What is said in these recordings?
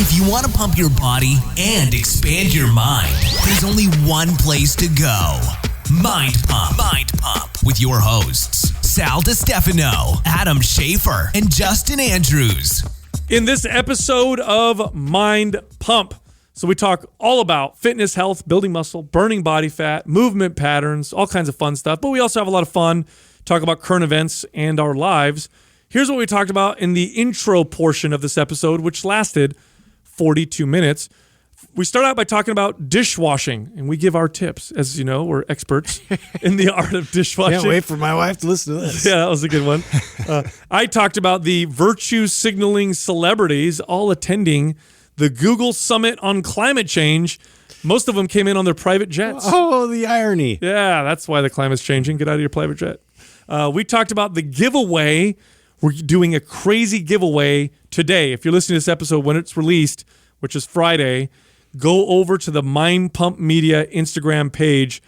If you want to pump your body and expand your mind, there's only one place to go. Mind Pump. Mind Pump with your hosts, Sal DiStefano, Adam Schaefer, and Justin Andrews. In this episode of Mind Pump, so we talk all about fitness, health, building muscle, burning body fat, movement patterns, all kinds of fun stuff. But we also have a lot of fun, talk about current events and our lives. Here's what we talked about in the intro portion of this episode, which lasted 42 minutes. We start out by talking about dishwashing, and we give our tips. As you know, we're experts in the art of dishwashing. Can't wait for my wife to listen to this. Yeah, that was a good one. I talked about the virtue signaling celebrities all attending the Google Summit on climate change. Most of them came in on their private jets. Oh, the irony. Yeah, that's why the climate's changing. Get out of your private jet. We talked about the giveaway. We're doing a crazy giveaway today. If you're listening to this episode when it's released, which is Friday, go over to the Mind Pump Media Instagram page.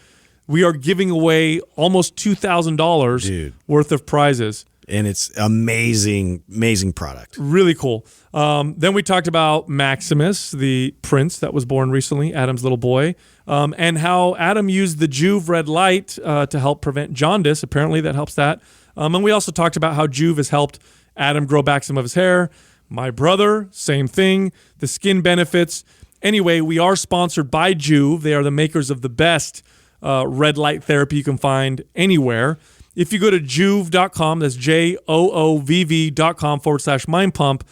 We are giving away almost $2,000 worth of prizes. And it's amazing, amazing product. Really cool. Then we talked about Maximus, the prince that was born recently, Adam's little boy, and how Adam used the Juve red light to help prevent jaundice. Apparently that helps that. And we also talked about how Juve has helped Adam grow back some of his hair. My brother, same thing. The skin benefits. Anyway, we are sponsored by Juve. They are the makers of the best red light therapy you can find anywhere. If you go to Juve.com, that's JOOVV.com/Mind Pump,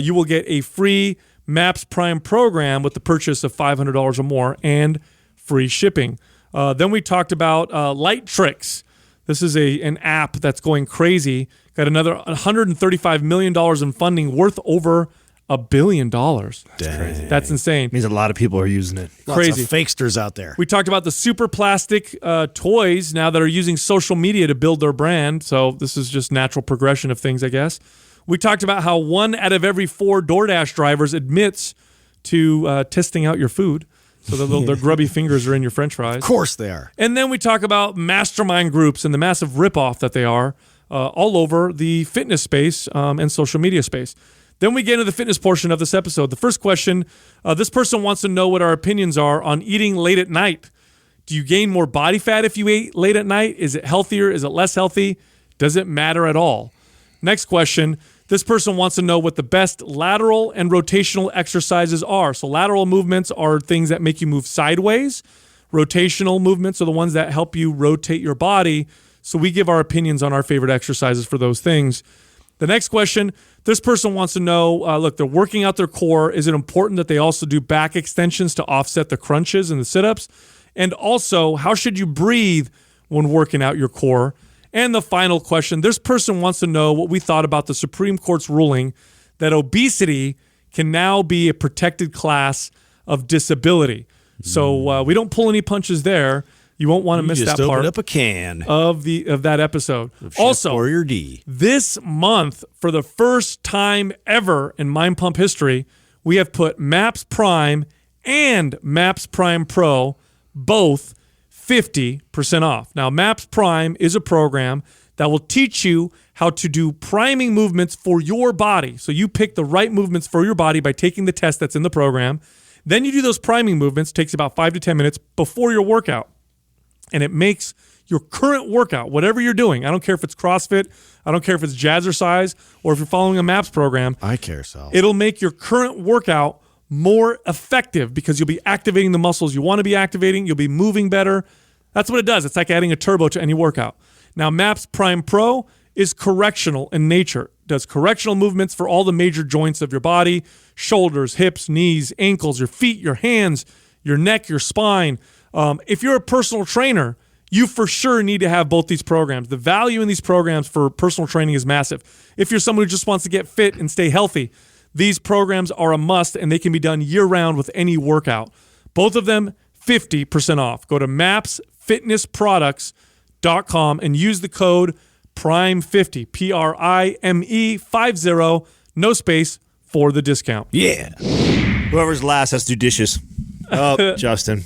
you will get a free MAPS Prime program with the purchase of $500 or more and free shipping. Then we talked about Light Tricks. This is an app that's going crazy. Got another $135 million in funding, worth over $1 billion. Dang. That's insane. Means a lot of people are using it. Crazy. Lots of fakesters out there. We talked about the super plastic toys now that are using social media to build their brand. So this is just natural progression of things, I guess. We talked about how 1 out of every 4 DoorDash drivers admits to testing out your food. So their grubby fingers are in your French fries. Of course they are. And then we talk about mastermind groups and the massive ripoff that they are all over the fitness space and social media space. Then we get into the fitness portion of this episode. The first question, this person wants to know what our opinions are on eating late at night. Do you gain more body fat if you eat late at night? Is it healthier? Is it less healthy? Does it matter at all? Next question, this person wants to know what the best lateral and rotational exercises are. So lateral movements are things that make you move sideways. Rotational movements are the ones that help you rotate your body. So we give our opinions on our favorite exercises for those things. The next question, this person wants to know, look, they're working out their core. Is it important that they also do back extensions to offset the crunches and the sit-ups? And also, how should you breathe when working out your core? And the final question, this person wants to know what we thought about the Supreme Court's ruling that obesity can now be a protected class of disability. So we don't pull any punches there. You won't want to miss that part. Just open up a can of that episode. Also, or your D. This month, for the first time ever in Mind Pump history, we have put MAPS Prime and MAPS Prime Pro both 50% off. Now, MAPS Prime is a program that will teach you how to do priming movements for your body. So you pick the right movements for your body by taking the test that's in the program. Then you do those priming movements. It takes about 5 to 10 minutes before your workout. And it makes your current workout, whatever you're doing, I don't care if it's CrossFit, I don't care if it's Jazzercise, or if you're following a MAPS program. I care, Sal. It'll make your current workout more effective because you'll be activating the muscles you want to be activating. You'll be moving better. That's what it does. It's like adding a turbo to any workout. Now, MAPS Prime Pro is correctional in nature. It does correctional movements for all the major joints of your body, shoulders, hips, knees, ankles, your feet, your hands, your neck, your spine. If you're a personal trainer, you for sure need to have both these programs. The value in these programs for personal training is massive. If you're someone who just wants to get fit and stay healthy, these programs are a must, and they can be done year-round with any workout. Both of them, 50% off. Go to mapsfitnessproducts.com and use the code PRIME50, PRIME50, no space for the discount. Yeah. Whoever's last has to do dishes. Oh, Justin.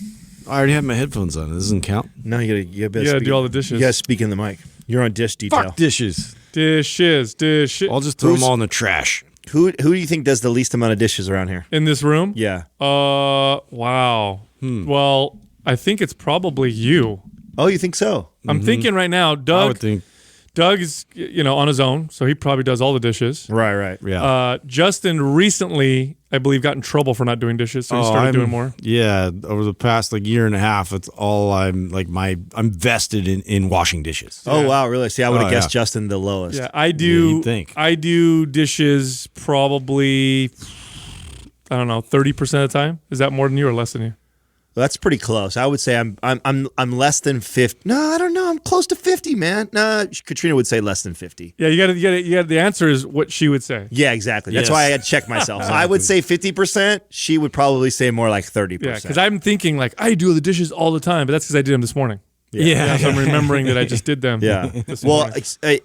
I already have my headphones on. It doesn't count. No, you gotta do all the dishes. You gotta speak in the mic. You're on dish detail. Fuck dishes. Dishes. I'll just throw them all in the trash. Who do you think does the least amount of dishes around here? In this room? Yeah. Wow. Well, I think it's probably you. Oh, you think so? I'm thinking right now, I Doug. would think. Doug is, on his own, so he probably does all the dishes. Right. Yeah. Justin recently, I believe, got in trouble for not doing dishes, so he started doing more. Yeah, over the past year and a half, it's all I'm vested in washing dishes. Oh wow, really? See, I would have guessed Justin the lowest. Yeah, I do. Yeah, you'd think. I do dishes probably, I don't know, 30% of the time. Is that more than you or less than you? Well, that's pretty close. I would say I'm less than 50. No, I don't know. I'm close to 50, man. No, Katrina would say less than 50. Yeah, you got to. The answer is what she would say. Yeah, exactly. That's Yes. why I had to check myself. So I would say 50%. She would probably say more like 30%. Yeah, because I'm thinking like I do the dishes all the time, but that's because I did them this morning. Yeah. So I'm remembering that I just did them. Yeah. this Well, morning.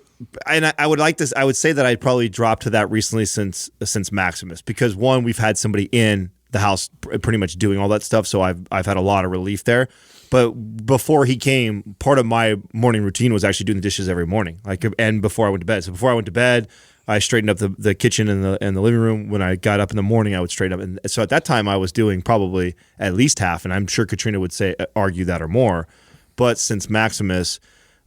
I would like this. I would say that I'd probably dropped to that recently since Maximus, because one, we've had somebody in the house pretty much doing all that stuff, so I've had a lot of relief there. But before he came, part of my morning routine was actually doing the dishes every morning, and before I went to bed. So before I went to bed, I straightened up the kitchen and the living room. When I got up in the morning, I would straighten up. And so at that time, I was doing probably at least half, and I'm sure Katrina would argue that or more. But since Maximus,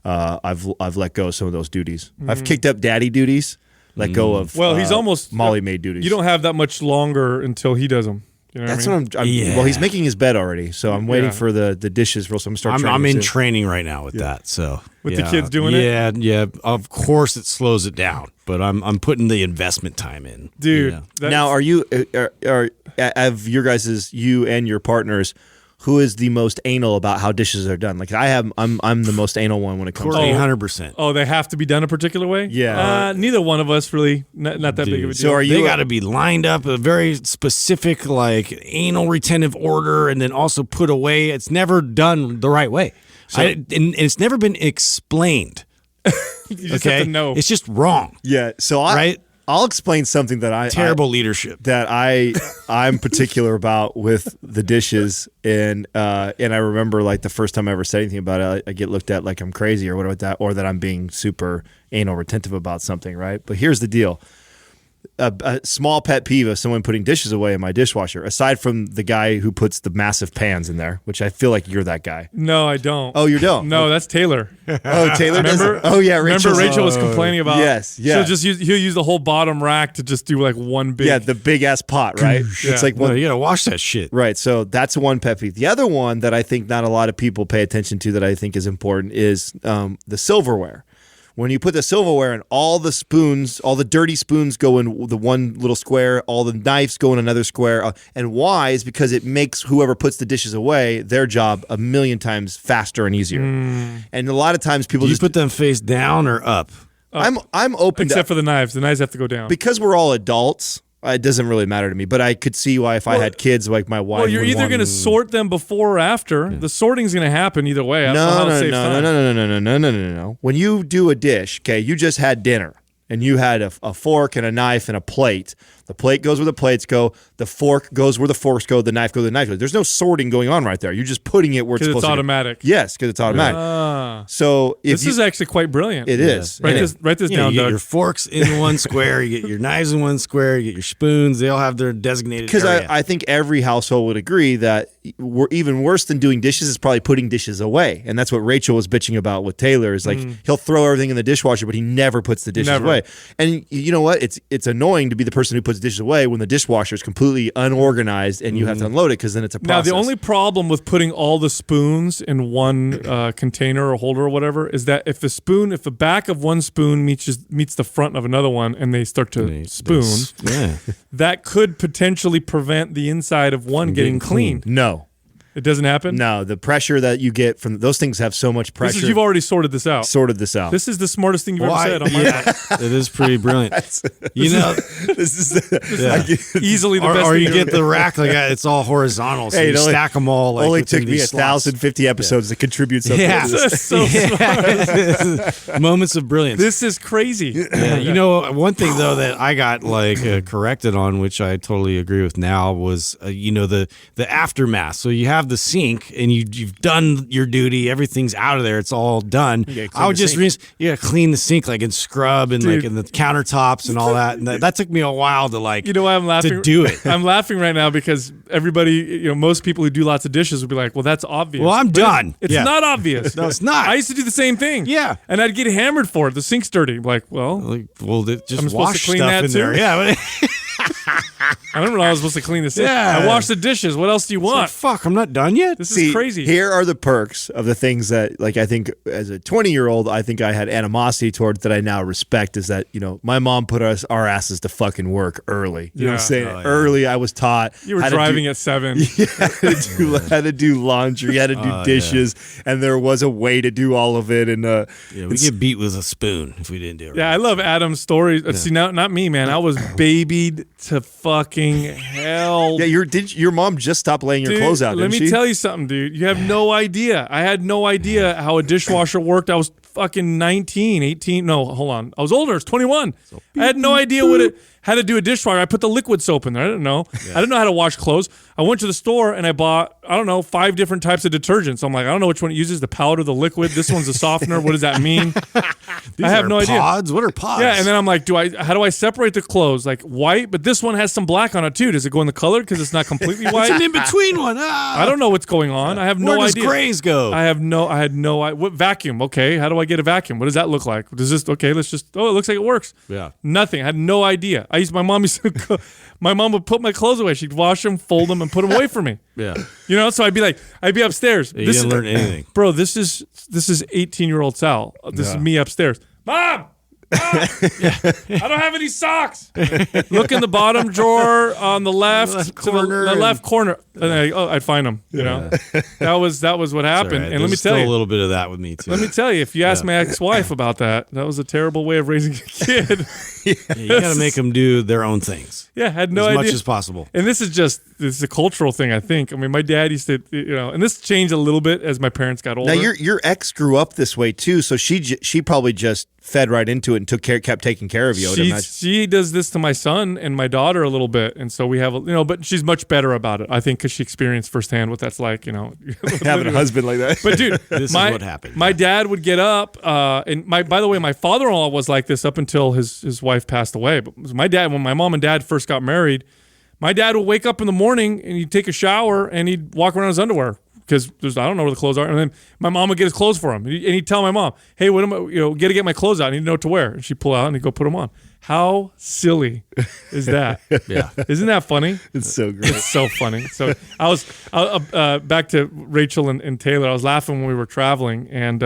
I've let go of some of those duties. I've kicked up daddy duties, let go of he's almost Molly made duties. You don't have that much longer until he does them. You know That's what I mean? what I'm. Well, he's making his bed already, so I'm waiting for the dishes. So I'm gonna start. I'm in soon. training right now with that. So With the kids doing it? Yeah. Of course, it slows it down, but I'm putting the investment time in, Dude. Yeah. Now, are you of your guys' you and your partners? Who is the most anal about how dishes are done? Like I'm the most anal one when it comes to 800%. Oh, they have to be done a particular way? Yeah. Neither one of us really, not that big of a deal. So are you? They got to be lined up a very specific anal retentive order, and then also put away. It's never done the right way, and it's never been explained. You just have to know. It's just wrong. Yeah. So I'll explain something that Terrible leadership. that I'm particular about with the dishes, and I remember like the first time I ever said anything about it, I get looked at like I'm crazy or whatever with that, or that I'm being super anal retentive about something, right? But here's the deal. A small pet peeve of someone putting dishes away in my dishwasher, aside from the guy who puts the massive pans in there, which I feel like you're that guy. No, I don't. Oh, you don't? No, that's Taylor. Oh, Taylor does Remember? it? Oh, yeah, Rachel. Remember Rachel was complaining about. Yes, yeah. He'll use the whole bottom rack to just do like one big. Yeah, the big ass pot, right? Yeah. It's like No, you got to wash that shit. Right, so that's one pet peeve. The other one that I think not a lot of people pay attention to that I think is important is the silverware. When you put the silverware in, all the spoons, all the dirty spoons go in the one little square, all the knives go in another square. And why is because it makes whoever puts the dishes away, their job a million times faster and easier. And a lot of times people Do you just put them face down or up? I'm open Except to, for the knives. The knives have to go down. because we're all adults. It doesn't really matter to me, but I could see why if I had kids like my wife. Well, you're would either want- going to sort them before or after. The sorting's going to happen either way. I don't know how to No. save time. No. When you do a dish, okay, you just had dinner and you had a fork and a knife and a plate. The plate goes where the plates go. The fork goes where the forks go. The knife goes where the knife goes. There's no sorting going on right there. You're just putting it where it's 'Cause supposed it's to go. automatic. Yes, because it's automatic. So if This is actually quite brilliant. it is. Write And this You down, get Doug. your forks in one square, you get your knives in one square, you get your spoons. They all have their designated Because area. I think every household would agree that we're even worse than doing dishes is probably putting dishes away. And that's what Rachel was bitching about with Taylor is like he'll throw everything in the dishwasher, but he never puts the dishes Never. away. And you know what? It's annoying to be the person who puts dishes away when the dishwasher is completely unorganized and you have to unload it because then it's a Now, process. the only problem with putting all the spoons in one container or holder or whatever is that if the back of one spoon meets the front of another one and they start to spoon, Yeah. that could potentially prevent the inside of one getting clean. No. It doesn't happen? No, the pressure that you get from those things have so much pressure. You've already sorted this out. sorted this out. This is the smartest thing you've ever said on my It is pretty brilliant. You know, this is Easily the best or thing you you've get ever the rack like it's all horizontal, so Hey, you it only- stack them all. Like only within took me these slots. 1,050 episodes to contribute something. Yeah. to this. so smart. Moments of brilliance. This is crazy. Yeah, you know, one thing though that I got corrected on, which I totally agree with now, was the aftermath. So you have have the sink and you've done your duty, everything's out of there, it's all done. I would just clean the sink like and scrub and like in the countertops and all that. And that took me a while to like. You know why I'm laughing? To do it. I'm laughing right now because everybody, most people who do lots of dishes would be like, "Well, that's obvious." Well, I'm done. It's not obvious. No, it's not. I used to do the same thing. Yeah, and I'd get hammered for it. The sink's dirty. I'm like, just I'm wash to clean stuff that in too? there. Yeah. I don't know. I was supposed to clean the sink. Yeah. I washed the dishes. What else do you want? Like, fuck, I'm not done yet. This is crazy. Here are the perks of the things that, like, I think as a 20-year-old, I think I had animosity towards that I now respect is that, my mom put our asses to fucking work early. You know what I'm saying? Early, I was taught. You were driving at 7. Had to do laundry, had to do dishes, and there was a way to do all of it. And we get beat with a spoon if we didn't do it. Yeah, I love Adam's story. See, now, not me, man. I was babied to fucking hell. Yeah, your mom just stopped laying your clothes out, didn't she? Let me tell you something, dude. You have no idea. I had no idea how a dishwasher worked. I was fucking 19, 18. No, hold on. I was older. I was 21. I had no idea how to do a dishwasher. I put the liquid soap in there. I didn't know. Yeah. I didn't know how to wash clothes. I went to the store and I bought, 5 different types of detergents. I'm like, I don't know which one it uses, the powder, the liquid. This one's a softener. What does that mean? I have no idea. Pods? What are pods? Yeah, and then I'm like, how do I separate the clothes? Like white, but this one has some black on it too. Does it go in the color because it's not completely white? It's an in-between one. I don't know what's going on. I have no idea. Where does grays go? I had no idea. What vacuum? Okay, how do I get a vacuum? What does that look like? Does this? Okay, let's just. Oh, it looks like it works. Yeah. Nothing. I had no idea. My mom would put my clothes away. She'd wash them, fold them, and put them away for me. Yeah. So I'd be upstairs. You didn't learn anything. Bro, this is 18-year-old Sal. This is me upstairs. Mom! I don't have any socks. Look in the bottom drawer on the left corner. The left corner. And I'd find them. That was what happened. Right. And let me tell you, a little bit of that with me too. Let me tell you, if you ask my ex-wife about that was a terrible way of raising a kid. You got to make them do their own things. Yeah, had no idea as much as possible. And this is a cultural thing, I think. I mean, my dad used to, and this changed a little bit as my parents got older. Now your ex grew up this way too, so she probably just fed right into it and kept taking care of you. She does this to my son and my daughter a little bit, and so we have but she's much better about it, I think, because she experienced firsthand what that's like. Having a husband like that. But dude, this is what happened. My dad would get up, and by the way, my father-in-law was like this up until his wife passed away. But my dad, when my mom and dad first got married, my dad would wake up in the morning and he'd take a shower and he'd walk around in his underwear. Because I don't know where the clothes are, and then my mom would get his clothes for him, and he'd tell my mom, "Hey, what am I? Got to get my clothes out. I need to know what to wear." And she'd pull out and he'd go put them on. How silly is that? Yeah, isn't that funny? It's so great. It's so funny. So I was back to Rachel and Taylor. I was laughing when we were traveling, and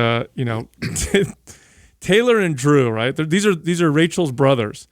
Taylor and Drew, right? These are Rachel's brothers.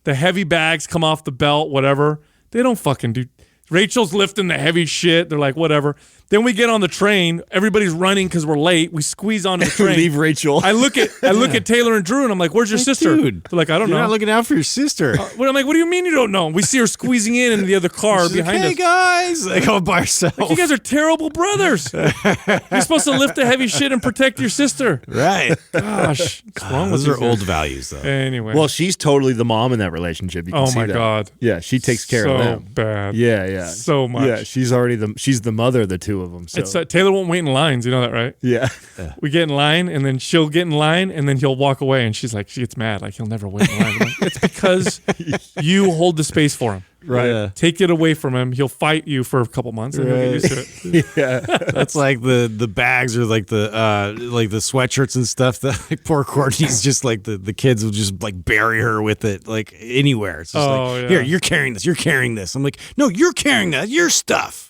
The heavy bags come off the belt, whatever. They don't fucking do. Rachel's lifting the heavy shit. They're like, whatever. Then we get on the train. Everybody's running because we're late. We squeeze onto the train. Leave Rachel. I look at Taylor and Drew, and I'm like, "Where's your sister?" Dude, they're like, "I don't know." You're not looking out for your sister. I'm like, "What do you mean you don't know?" We see her squeezing in the other car behind us. Hey guys, like all by herself. Like, you guys are terrible brothers. You're supposed to lift the heavy shit and protect your sister. Right. Gosh, what's wrong with those are you old values, though. Anyway. Well, she's totally the mom in that relationship. You can see my that. God. Yeah, she takes care of them. So bad. Yeah. So much. Yeah, she's the mother of the two of them. So. It's Taylor won't wait in lines. You know that, right? Yeah. We get in line, and then she'll get in line, and then he'll walk away, and she gets mad. Like, he'll never wait in line. Like, it's because you hold the space for him. Right. Yeah. Take it away from him. He'll fight you for a couple months, and he'll get used to it. Yeah. That's like the bags or like the sweatshirts and stuff that like poor Courtney's just like the kids will just like bury her with it like anywhere. It's just here, you're carrying this. You're carrying this. I'm like, no, you're carrying that. Your stuff.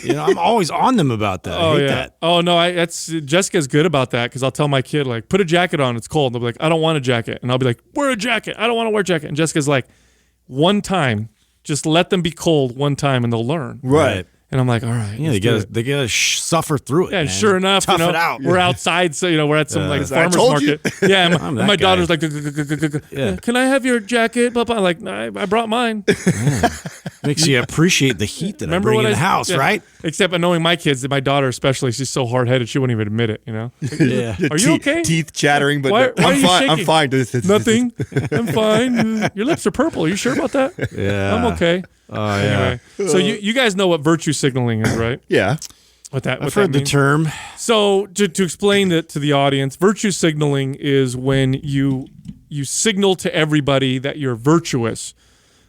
I'm always on them about that. I hate that. Oh no, that's Jessica's good about that because I'll tell my kid like, put a jacket on. It's cold. And they'll be like, I don't want a jacket, and I'll be like, wear a jacket. I don't want to wear a jacket. And Jessica's like, one time. Just let them be cold one time and they'll learn. Right. And I'm like, all right. Yeah, they gotta suffer through it. Yeah, man. sure enough, tough it out. We're outside, so we're at some like farmer's market. Yeah, and my daughter's like, can I have your jacket? Blah, blah. I'm like, nah, I brought mine. Makes you appreciate the heat that I bring in the house, right? Except knowing my kids, my daughter especially, she's so hard headed, she wouldn't even admit it. Yeah. Are you okay? Teeth chattering, but why I'm fine. I'm fine. Nothing. I'm fine. Your lips are purple. Are you sure about that? Yeah. I'm okay. Oh, anyway, so you guys know what virtue signaling is, right? Yeah. I've heard the term. So to explain that to the audience, virtue signaling is when you signal to everybody that you're virtuous,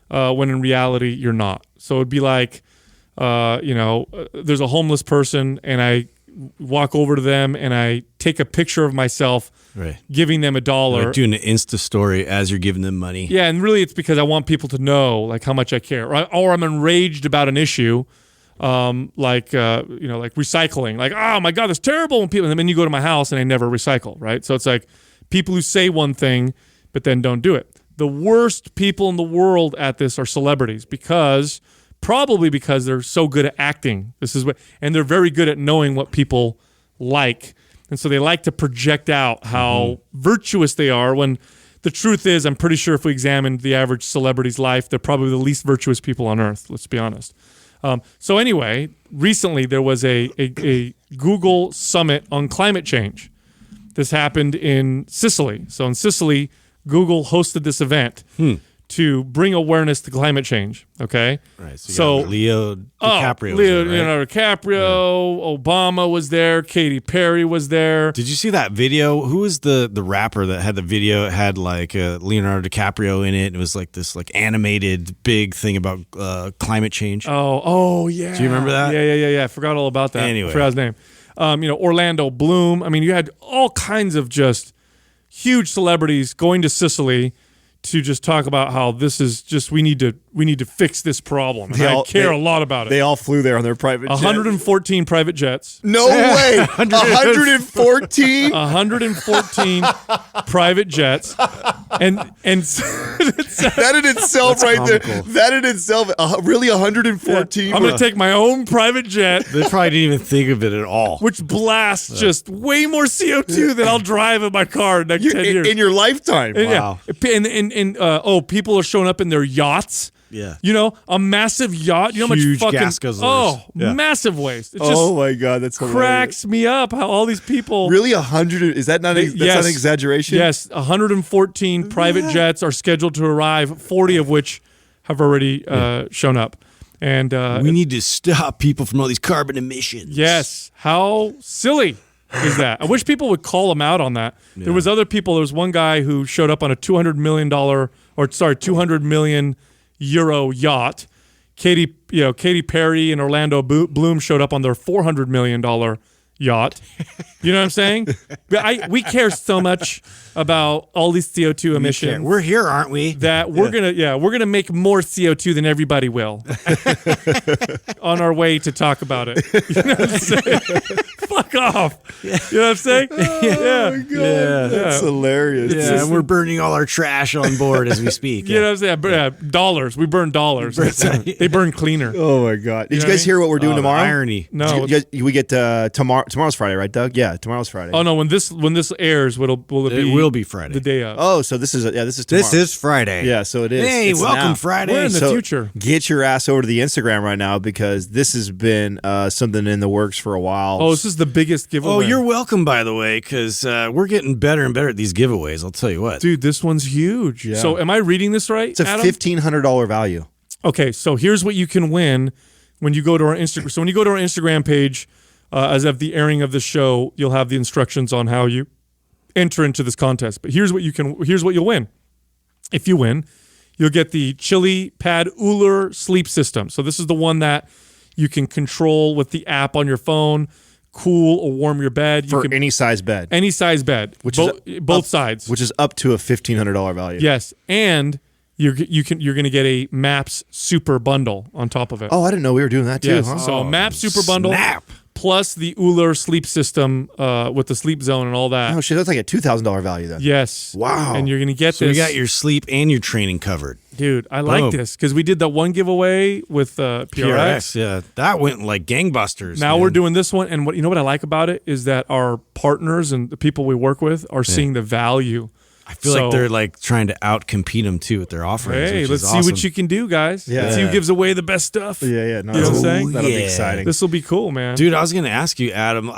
when in reality you're not. So it'd be like, there's a homeless person, and I walk over to them and I take a picture of myself, giving them $1. Like doing an Insta story as you're giving them money. Yeah, and really it's because I want people to know like how much I care, or I'm enraged about an issue, like recycling. Like, oh my God, that's terrible when people. And then you go to my house and I never recycle, right? So it's like people who say one thing but then don't do it. The worst people in the world at this are celebrities probably because they're so good at acting. And they're very good at knowing what people like. And so they like to project out how virtuous they are, when the truth is, I'm pretty sure if we examined the average celebrity's life, they're probably the least virtuous people on earth, let's be honest. So anyway, recently there was a Google summit on climate change. This happened in Sicily. So in Sicily, Google hosted this event to bring awareness to climate change. Okay, right. So Leonardo DiCaprio, Obama was there, Katy Perry was there. Did you see that video? Who was the rapper that had the video? It had like Leonardo DiCaprio in it. It was like this like animated big thing about climate change. Oh yeah. Do you remember that? Yeah. I forgot all about that. Anyway, I forgot his name. Orlando Bloom. I mean, you had all kinds of just huge celebrities going to Sicily to just talk about how this is just we need to fix this problem. And I care a lot about it. They all flew there on their private jets. 114 private jets. No way. 114? 114 private jets. And that in itself right comical. there. That in itself, really 114? I'm going to take my own private jet. They probably didn't even think of it at all. Which blasts just way more CO2 than I'll drive in my car next 10 years. In your lifetime. And, wow. People are showing up in their yachts. Yeah. A massive yacht. You know how Huge much fucking gas guzzlers. massive waste. It just Oh my God, that's cracks me up how all these people. Really 100? Is that not? That's not an exaggeration. Yes, 114 private jets are scheduled to arrive. 40 of which have already shown up. And we need to stop people from all these carbon emissions. Yes, how silly is that? I wish people would call them out on that. Yeah. There was other people. There was one guy who showed up on a $200 million euro yacht. Katy Perry and Orlando Bloom showed up on their $400 million yacht. You know what I'm saying? We care so much about all these CO2 emissions. We're here, aren't we? That we're gonna make more CO2 than everybody will on our way to talk about it. You know what I'm saying? Fuck off. You know what I'm saying? Oh my God. Yeah. That's hilarious. Yeah, and we're burning all our trash on board as we speak. You know what I'm saying? Dollars. We burn dollars. They burn cleaner. Oh my God. Did you guys hear what we're doing tomorrow? Irony. No. We get tomorrow's Friday, right, Doug? Yeah, tomorrow's Friday. Oh no, when this airs, will it be? It will be Friday. The day of. Oh, so this is tomorrow. This is Friday. Yeah, so it is. Hey, it's welcome now. Friday. We're in the future. Get your ass over to the Instagram right now, because this has been something in the works for a while. Oh, this is the biggest giveaway. Oh, you're welcome, by the way, because we're getting better and better at these giveaways. I'll tell you what. Dude, this one's huge. Yeah. So am I reading this right, It's a Adam? $1,500 value. Okay, so here's what you can win when you go to our Instagram. So when you go to our Instagram page, as of the airing of the show, you'll have the instructions on how you enter into this contest. But here's what you'll win. If you win, you'll get the Chili Pad Uller sleep system. So this is the one that you can control with the app on your phone, cool or warm your bed. For any size bed. Any size bed, both sides. Which is up to a $1,500 value. Yes, and you're going to get a MAPS Super Bundle on top of it. Oh, I didn't know we were doing that too. Yes, Huh? so a MAPS Super Bundle. Snap. Plus the Uller sleep system with the sleep zone and all that. Oh shit, that's like a $2,000 value then. Yes. Wow. And you're going to get So this. you got your sleep and your training covered. Dude, I like this because we did that one giveaway with PRX. Yeah, that went like gangbusters. Now we're doing this one, and what I like about it is that our partners and the people we work with are seeing the value. I feel like they're like trying to outcompete them too with their offerings. Hey, which let's is see awesome. what you can do, guys. Yeah. Let's see who gives away the best stuff. Yeah. No, You know what I'm saying? That'll be Yeah. exciting. This will be cool, man. Dude, I was going to ask you, Adam,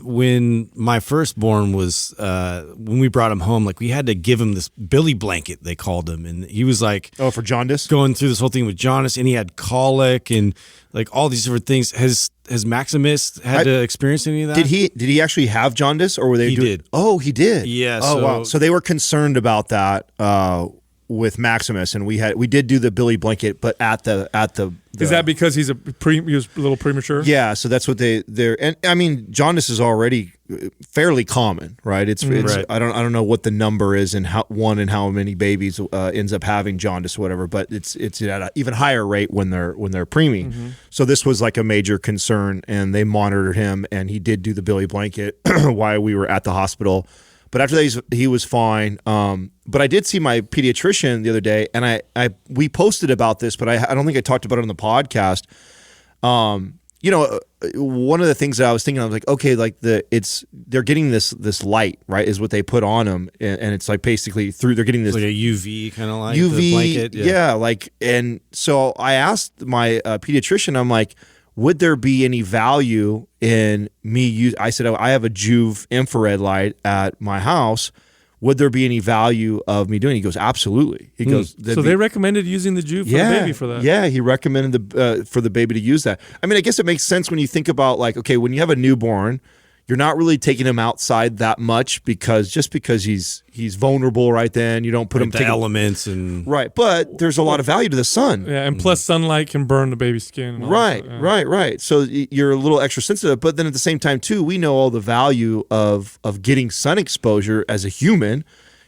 when my firstborn was, when we brought him home, like we had to give him this Billy blanket, they called him. And he was like, Oh, for jaundice? going through this whole thing with jaundice, and he had colic and like all these different things. has Maximus had to experience any of that? Did he actually have jaundice, or were they? He did. Oh, he did. Yeah. Oh, wow. So they were concerned about that with Maximus, and we did do the Billy blanket, but at the is that because he was a little premature? Yeah. So that's what they're, and I mean, jaundice is already fairly common, right? It's Right. I don't know what the number is and how many babies ends up having jaundice or whatever, but it's at an even higher rate when they're preemie. Mm-hmm. So this was like a major concern, and they monitored him, and he did do the Billy blanket while we were at the hospital. But after that, he was fine. But I did see my pediatrician the other day, and we posted about this, but I don't think I talked about it on the podcast. One of the things that I was thinking, I was like, okay, like they're getting this light, right? Is what they put on them, and it's like basically they're getting this like a UV kind of light, UV the blanket, yeah. Like, and so I asked my pediatrician, I'm like, would there be any value in me I said, I have a Juve infrared light at my house. Would there be any value of me doing it? He goes, absolutely. He goes, so they recommended using the Juve for the baby for that. Yeah, he recommended for the baby to use that. I mean, I guess it makes sense when you think about, like, okay, when you have a newborn, you're not really taking him outside that much because he's vulnerable right then. You don't put him the elements and right, but there's a lot of value to the sun. Yeah, and plus sunlight can burn the baby's skin. And all Right, that, yeah. right. So you're a little extra sensitive, but then at the same time too, we know all the value of getting sun exposure as a human,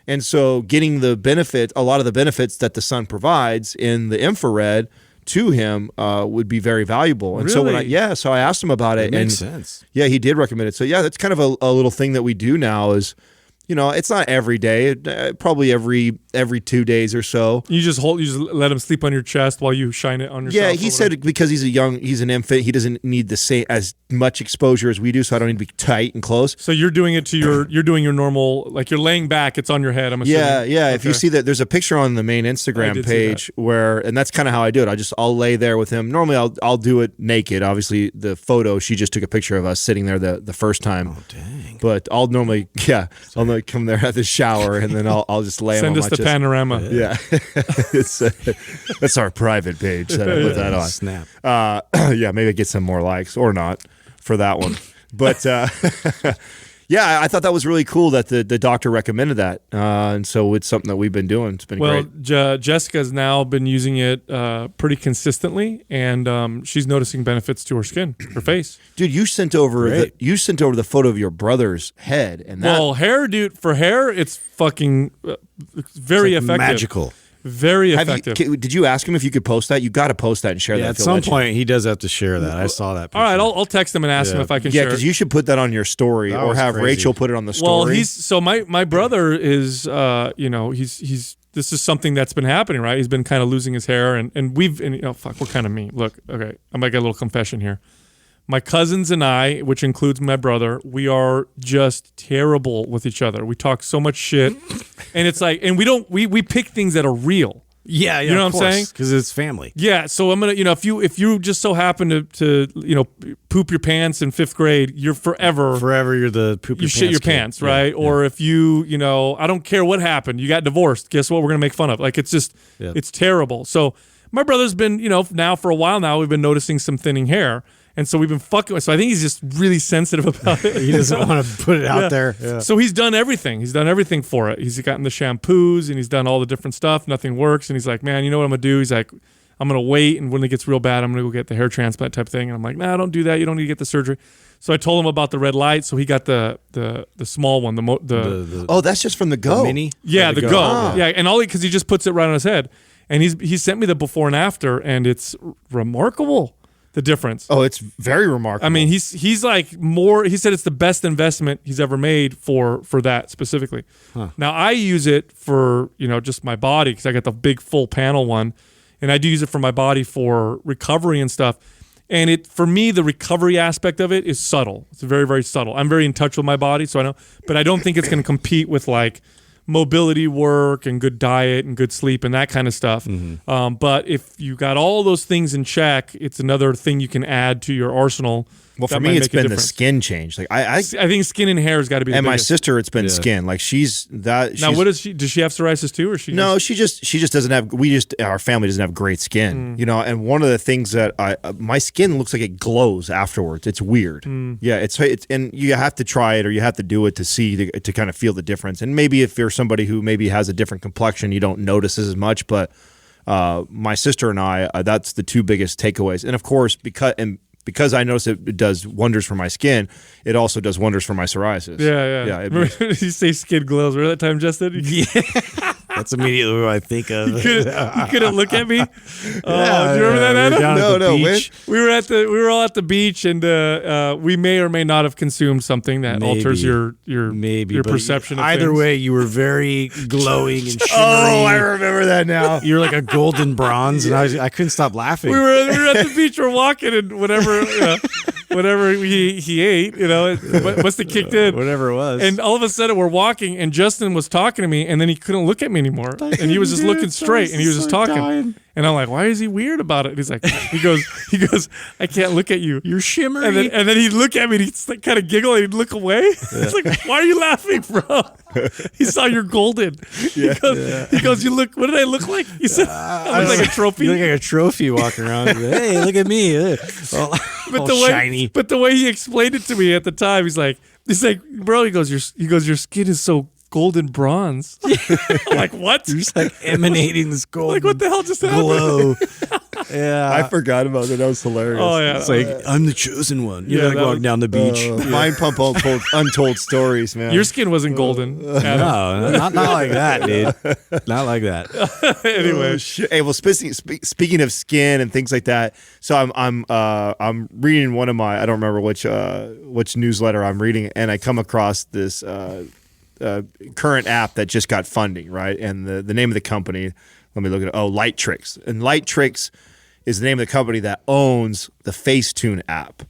and so getting a lot of the benefits that the sun provides in the infrared to him would be very valuable. And so so I asked him about it. Makes sense. Yeah, he did recommend it. So yeah, that's kind of a little thing that we do now is, it's not every day, probably every 2 days or so. You just let him sleep on your chest while you shine it on yourself. Yeah, he said because he's an infant, he doesn't need the same as much exposure as we do, so I don't need to be tight and close. So you're doing it to you're doing your normal, like you're laying back, it's on your head, I'm assuming. Yeah. Okay. If you see that, there's a picture on the main Instagram page and that's kind of how I do it. I'll lay there with him. Normally I'll do it naked. Obviously the photo, she just took a picture of us sitting there the first time. Oh, dang. But I'll normally come there at the shower, and then I'll just lay him on my chest. Send us the panorama. Yeah. That's our private page that I put that on. Snap. Maybe I get some more likes or not for that one. But I thought that was really cool that the doctor recommended that. And so it's something that we've been doing. It's been great. Jessica's now been using it pretty consistently, and she's noticing benefits to her skin, her face. Dude, you sent over the photo of your brother's head, and hair, dude. For hair, it's fucking very effective. Magical. Very effective. Did you ask him if you could post that? You got to post that and share that. At some point, he does have to share that. I saw that picture. All right, I'll text him and ask him if I can share it. Yeah, because you should put that on your story, or have crazy. Rachel put it on the story. Well, my brother is, he's this is something that's been happening, right? He's been kind of losing his hair, and we're kind of mean. Look, okay, I might get a little confession here. My cousins and I, which includes my brother, we are just terrible with each other. We talk so much shit, and it's like, and we pick things that are real. Yeah, you know what I'm saying? Because it's family. Yeah, so I'm gonna, if you just so happen to poop your pants in 5th grade, you're forever you're the poop. You shit your pants, right? Yeah. Or if you I don't care what happened, you got divorced. Guess what? We're gonna make fun of. Like, it's just it's terrible. So my brother's been now for a while now, we've been noticing some thinning hair. And so we've been fucking with. So I think he's just really sensitive about it. He doesn't want to put it out there. Yeah. So he's done everything. He's done everything for it. He's gotten the shampoos and he's done all the different stuff. Nothing works. And he's like, man, you know what I'm going to do? He's like, I'm going to wait. And when it gets real bad, I'm going to go get the hair transplant type thing. And I'm like, nah, don't do that. You don't need to get the surgery. So I told him about the red light. So he got the small one. Oh, that's just from the Go. The mini? Yeah, the Go. Ah. Yeah, and because he just puts it right on his head. And he sent me the before and after. And it's remarkable. The difference. Oh, it's very remarkable. I mean, he's like more. He said it's the best investment he's ever made for that specifically. Huh. Now I use it for just my body because I got the big full panel one, and I do use it for my body for recovery and stuff. And for me, the recovery aspect of it is subtle. It's very, very subtle. I'm very in touch with my body, so I know, but I don't think it's going to compete with like mobility work and good diet and good sleep and that kind of stuff. But if you got all those things in check, it's another thing you can add to your arsenal. Well, for me, it's been the skin change. Like I think skin and hair has got to be. And the my biggest. sister, it's been skin. Like she's that. Now, what is she? Does she have psoriasis too, or she? No, she just doesn't have. Our family doesn't have great skin, you know. And one of the things that my skin looks like it glows afterwards. It's weird. Yeah, it's and you have to try it or you have to do it to see to kind of feel the difference. And maybe if you're somebody who maybe has a different complexion, you don't notice this as much. But my sister and I, that's the two biggest takeaways. And of course, because I notice it does wonders for my skin, it also does wonders for my psoriasis. Yeah. Remember, you say skin glows. Remember that time, Justin? Yeah. That's immediately what I think of. You couldn't look at me. Do you remember that, Adam? No. We were all at the beach, and we may or may not have consumed something that alters your perception. Either things. way, you were very glowing and shimmery. Oh, I remember that now. You're like a golden bronze, and I couldn't stop laughing. We were at the beach, we're walking, and whatever he ate, it must have kicked in. Whatever it was. And all of a sudden, we're walking, and Justin was talking to me, and then he couldn't look at me anymore. And he was just looking straight, and he was just talking. Dying. And I'm like, why is he weird about it? And he's like, he goes, I can't look at you. You're shimmery. And then he'd look at me, and he'd like, kind of giggle, and he'd look away. It's like, why are you laughing, bro? He saw you're golden. He goes, you look. What did I look like? He said, I look like a trophy. You look like a trophy walking around. Hey, look at me. All shiny. But the way he explained it to me at the time, he's like, bro, he goes, your skin is so golden bronze. I'm like, what? You're just like emanating this golden like, what the hell just happened? glow. Yeah. I forgot about that. That was hilarious. Oh, yeah. It's like, I'm the chosen one. You're like walking down the beach. Mind pump untold stories, man. Your skin wasn't golden. Adam. No, not like that, dude. Not like that. Anyway. Hey, well, speaking of skin and things like that, so I'm reading one of my, I don't remember which newsletter I'm reading, and I come across this current app that just got funding, right? And the name of the company, let me look at it. Oh, Lateral. And Lateral is the name of the company that owns the Facetune app.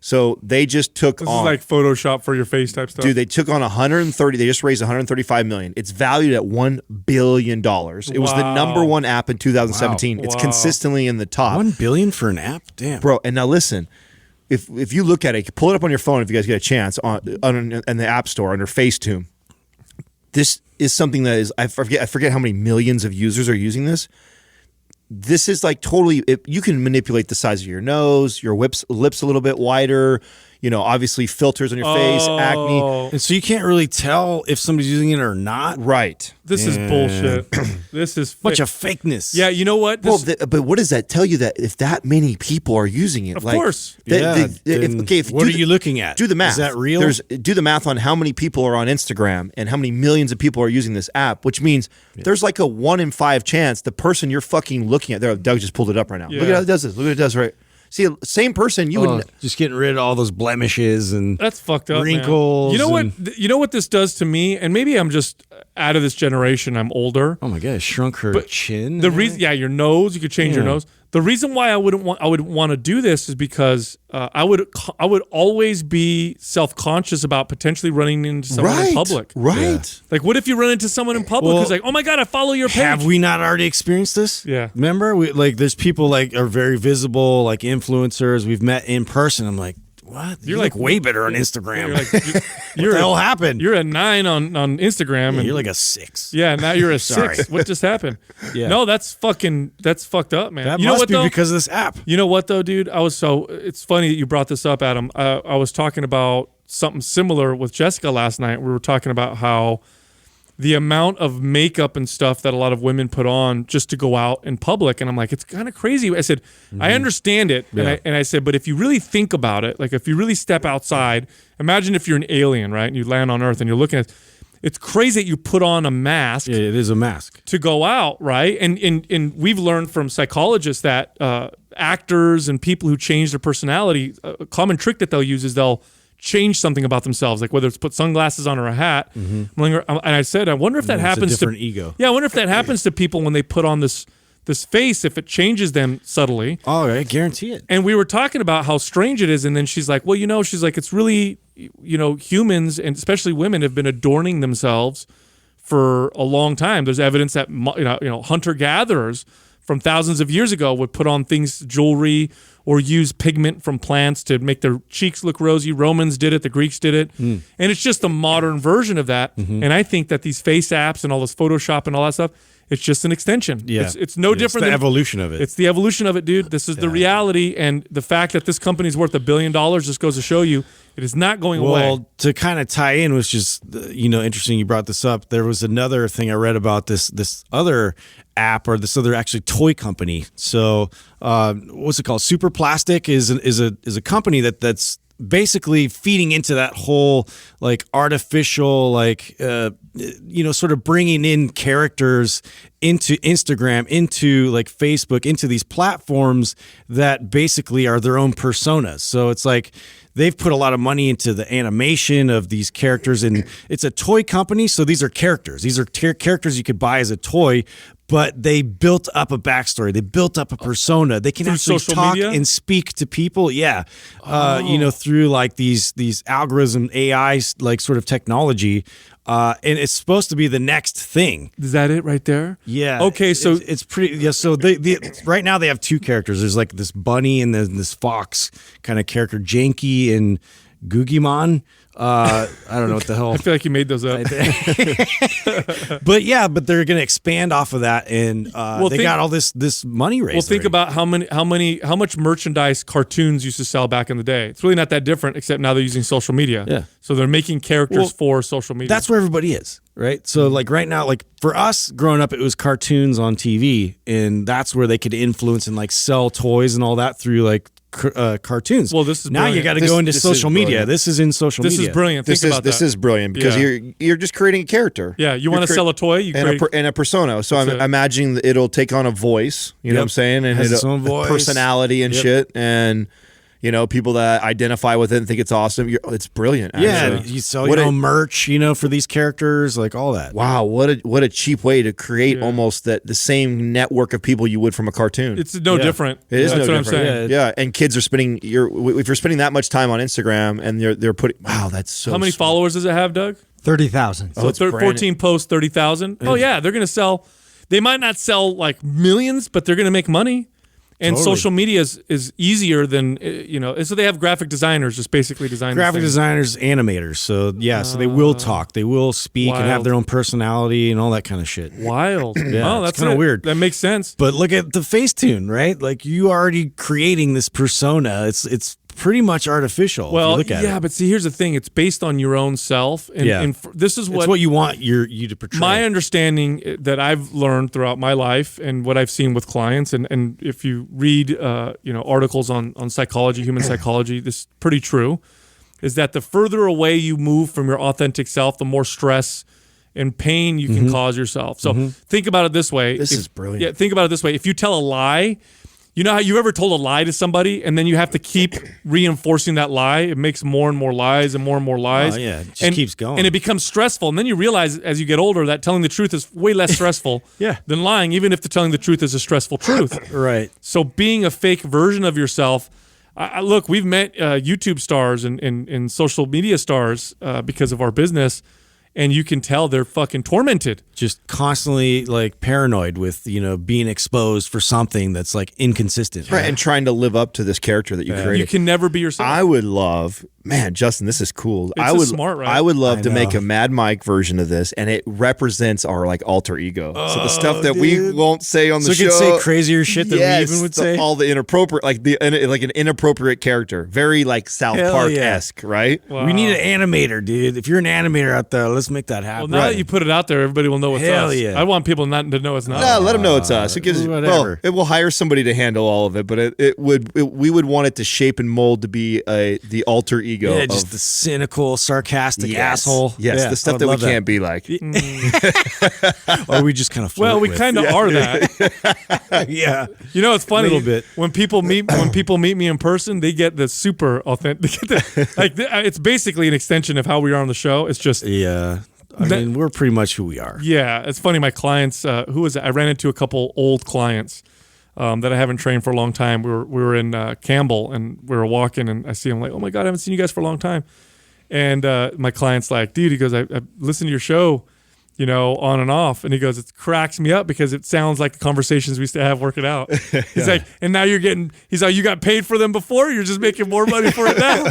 So they just took This is like Photoshop for your face type stuff. Dude, they took on they just raised $135 million. It's valued at $1 billion. It was the number one app in 2017. Wow. It's consistently in the top. $1 billion for an app? Damn. Bro, and now listen, if you look at it, pull it up on your phone if you guys get a chance in the App Store under Facetune. This is something that is, I forget how many millions of users are using this. This is like totally, you can manipulate the size of your nose, your lips a little bit wider, obviously filters on your face, acne. And so you can't really tell if somebody's using it or not. Right. This is bullshit. This is Bunch of fakeness. Yeah, you know what? But what does that tell you that if that many people are using it? Of course. What are you looking at? Do the math. Is that real? Do the math on how many people are on Instagram and how many millions of people are using this app, which means there's like a 1 in 5 chance the person you're fucking looking at, there, Doug just pulled it up right now. Yeah. Look at how it does this. Look at it does right. See, same person you wouldn't. Just getting rid of all those blemishes and that's fucked up, wrinkles. Man. You know what this does to me, and maybe I'm just out of this generation. I'm older. Oh my god, it shrunk her chin. The reason, your nose. You could change your nose. The reason why I would want to do this is because I would always be self-conscious about potentially running into someone in public. Right. Yeah. Like, what if you run into someone in public who's like, oh my god, I follow your page. Have we not already experienced this? Yeah. Remember, there's people are very visible, like influencers we've met in person. I'm like, what? You're like way better on Instagram. What the hell happened? You're a 9 on Instagram. Yeah, and you're like a 6. Yeah, now you're a 6. What just happened? Yeah. No, that's fucked up, man. That you know must what, be though? because of this app. You know what though, dude? It's funny that you brought this up, Adam. I was talking about something similar with Jessica last night. We were talking about how the amount of makeup and stuff that a lot of women put on just to go out in public. And I'm like, it's kind of crazy. I said, I understand it. Yeah. And I said, but if you really think about it, like if you really step outside, imagine if you're an alien, right? And you land on Earth and you're looking at, it's crazy that you put on a mask. Yeah, it is a mask. To go out, right? And we've learned from psychologists that actors and people who change their personality, a common trick that they'll use is they'll change something about themselves, like whether it's put sunglasses on or a hat. And I said, I wonder if that happens a different ego. Yeah, I wonder if that happens to people when they put on this face, if it changes them subtly. Oh, I guarantee it. And we were talking about how strange it is, and then she's like, well, she's like, it's really, humans and especially women have been adorning themselves for a long time. There's evidence that hunter-gatherers from thousands of years ago would put on things, jewelry, or use pigment from plants to make their cheeks look rosy. Romans did it. The Greeks did it. And it's just a modern version of that. And I think that these face apps and all this Photoshop and all that stuff, it's just an extension. Yeah. It's no different than the evolution of it. It's the evolution of it, dude. This is the reality. And the fact that this company's worth $1 billion just goes to show you it is not going away. Well, to kind of tie in, was just interesting you brought this up. There was another thing I read about this other app, or this other actually toy company. So what's it called? Super Plastic is a company that's basically feeding into that whole like artificial, like sort of bringing in characters into Instagram, into like Facebook, into these platforms that basically are their own personas. So it's like they've put a lot of money into the animation of these characters, and it's a toy company. So these are characters. These are characters you could buy as a toy, but they built up a backstory. They built up a persona. They can actually talk media? And speak to people. Yeah. Through like these algorithm AI like sort of technology. And it's supposed to be the next thing. Is that it right there? Yeah. Okay, so it's pretty. Yeah. So they right now they have two characters. There's like this bunny and then this fox kind of character, Janky and Googieman. I don't know what the hell. I feel like you made those up. but they're going to expand off of that, and they got all this money raised. Well, think about how much merchandise cartoons used to sell back in the day. It's really not that different, except now they're using social media. Yeah. So they're making characters for social media. That's where everybody is, right? So like right now, like for us growing up, it was cartoons on TV, and that's where they could influence and like sell toys and all that through like cartoons. Well, this is now brilliant. you got to go into social media. This is in social media. This is brilliant. Think about that. This is brilliant because you're just creating a character. Yeah, you want to sell a toy, and a persona. So I'm imagining that it'll take on a voice. You know what I'm saying? And has its own voice, personality and shit, and people that identify with it and think it's awesome. It's brilliant. Actually. Yeah, you sell merch, for these characters, like all that. Wow, what a cheap way to create almost the same network of people you would from a cartoon. It's no different. It is That's no what different. I'm saying. Yeah, and kids are spending. If you're spending that much time on Instagram and they're putting. Wow, that's so. How many followers does it have, Doug? 30,000. So 14 posts, 30,000. Oh yeah, they're gonna sell. They might not sell like millions, but they're gonna make money. And social media is easier than, so they have graphic designers just basically design graphic designers, animators. So, so they will talk, they will speak and have their own personality and all that kind of shit. Wild. Yeah, that's kind of weird. That makes sense. But look at the Facetune, right? Like you already creating this persona. It's pretty much artificial. Well, if you look at it. But see, here's the thing: it's based on your own self, and this is what you want you to portray. My understanding that I've learned throughout my life, and what I've seen with clients, and if you read, articles on psychology, human psychology, this is pretty true, is that the further away you move from your authentic self, the more stress and pain you can cause yourself. So think about it this way. This is brilliant. Yeah, think about it this way: if you tell a lie. You know how you ever told a lie to somebody and then you have to keep reinforcing that lie? It makes more and more lies and more lies. Oh, yeah. It just keeps going. And it becomes stressful. And then you realize as you get older that telling the truth is way less stressful than lying, even if telling the truth is a stressful truth. Right. So being a fake version of yourself, look, we've met YouTube stars and social media stars because of our business. And you can tell they're fucking tormented. Just constantly like paranoid with, being exposed for something that's like inconsistent. Right, and trying to live up to this character that you created. You can never be yourself. I would love, man, Justin, this is cool. Smart, right? I would love to make a Mad Mike version of this, and it represents our like alter ego. So the stuff that we won't say on the show. So you can say crazier shit than we even would say? All the inappropriate, like an inappropriate character. Very like South Park-esque, right? Wow. We need an animator, dude. If you're an animator out there, let's make that happen. Well, now that you put it out there, everybody will know it's us. Yeah. I want people not to know it's not. No, let them know it's us. It gives whatever. It will hire somebody to handle all of it, but we would want it to shape and mold to be the alter ego. Yeah, just the cynical, sarcastic asshole. Yes, the stuff that we can't be like. Or we just kind of well, we kind of are that. Yeah. It's funny. A little bit. When people meet me in person, they get the super authentic. It's basically an extension of how we are on the show. It's just I mean, we're pretty much who we are. Yeah, it's funny. My clients, who was it? I ran into a couple old clients that I haven't trained for a long time. We were in Campbell and we were walking, and I see him like, oh my God, I haven't seen you guys for a long time. And my client's like, dude, he goes, I listened to your show, on and off. And he goes, it cracks me up because it sounds like the conversations we used to have working out. He's like, and now he's like, you got paid for them before? You're just making more money for it now.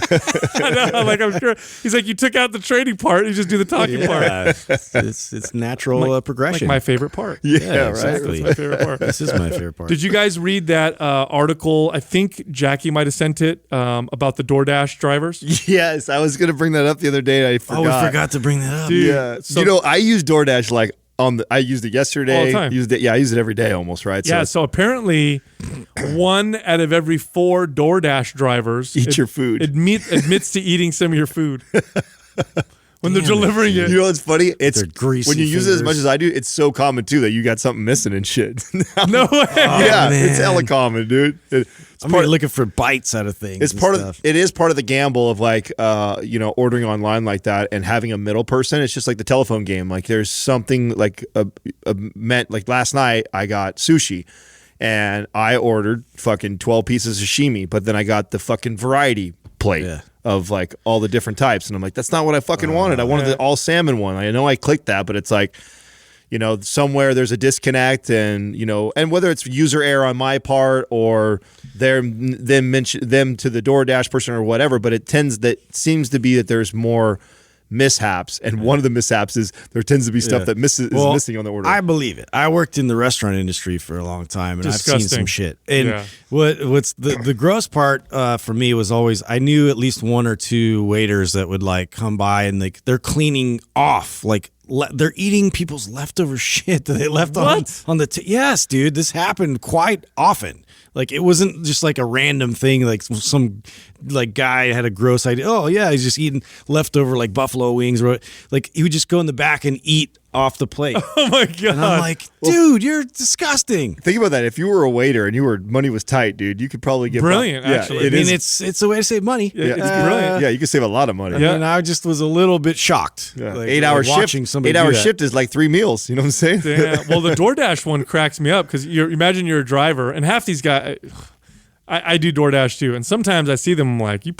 I know, like, I'm sure. He's like, you took out the training part. You just do the talking part. It's natural progression. Like my favorite part. Yeah, That's exactly. my favorite part. This is my favorite part. Did you guys read that article? I think Jackie might have sent it about the DoorDash drivers. Yes, I was going to bring that up the other day. And I forgot. Oh, we forgot to bring that up. Dude, Yeah, so, I use DoorDash like I used it yesterday. All the time. I use it every day almost, right? Yeah, so apparently 1 out of every 4 DoorDash drivers Eat your food. admits to eating some of your food when they're delivering it. You know what's funny? It's Their greasy when you use it as fingers. much as I do. It's so common too that you got something missing and shit. No way. Yeah, man. it's hella common, dude. I'm really looking for bites out of things. It's it is part of the gamble of like ordering online like that and having a middle person. It's just like the telephone game. Like there's something like meant like last night I got sushi and I ordered fucking 12 pieces of sashimi, but then I got the fucking variety plate of like all the different types, and I'm like, that's not what I fucking wanted. I wanted the all salmon one. I know I clicked that, but it's like, somewhere there's a disconnect, and and whether it's user error on my part or them to the DoorDash person or whatever, but it seems to be that there's more mishaps, and one of the mishaps is there tends to be stuff that is missing on the order. I believe it. I worked in the restaurant industry for a long time, and Disgusting. I've seen some shit. And what's the gross part for me was always I knew at least 1 or 2 waiters that would like come by and like they're cleaning off like. They're eating people's leftover shit that they left on the yes, dude. This happened quite often. Like it wasn't just like a random thing. Like some like guy had a gross idea. Oh yeah, he's just eating leftover like buffalo wings or like he would just go in the back and eat off the plate. Oh my god! And I'm like, dude, you're disgusting. Think about that. If you were a waiter and money was tight, dude, you could probably get brilliant. Actually, it's a way to save money. Yeah, it's brilliant. Yeah, you could save a lot of money. And I just was a little bit shocked. Yeah. Like, 8-hour shift. 8-hour shift is like 3 meals. You know what I'm saying? Yeah. Well, the DoorDash one cracks me up because imagine you're a driver, and half these guys, I do DoorDash too, and sometimes I see them like you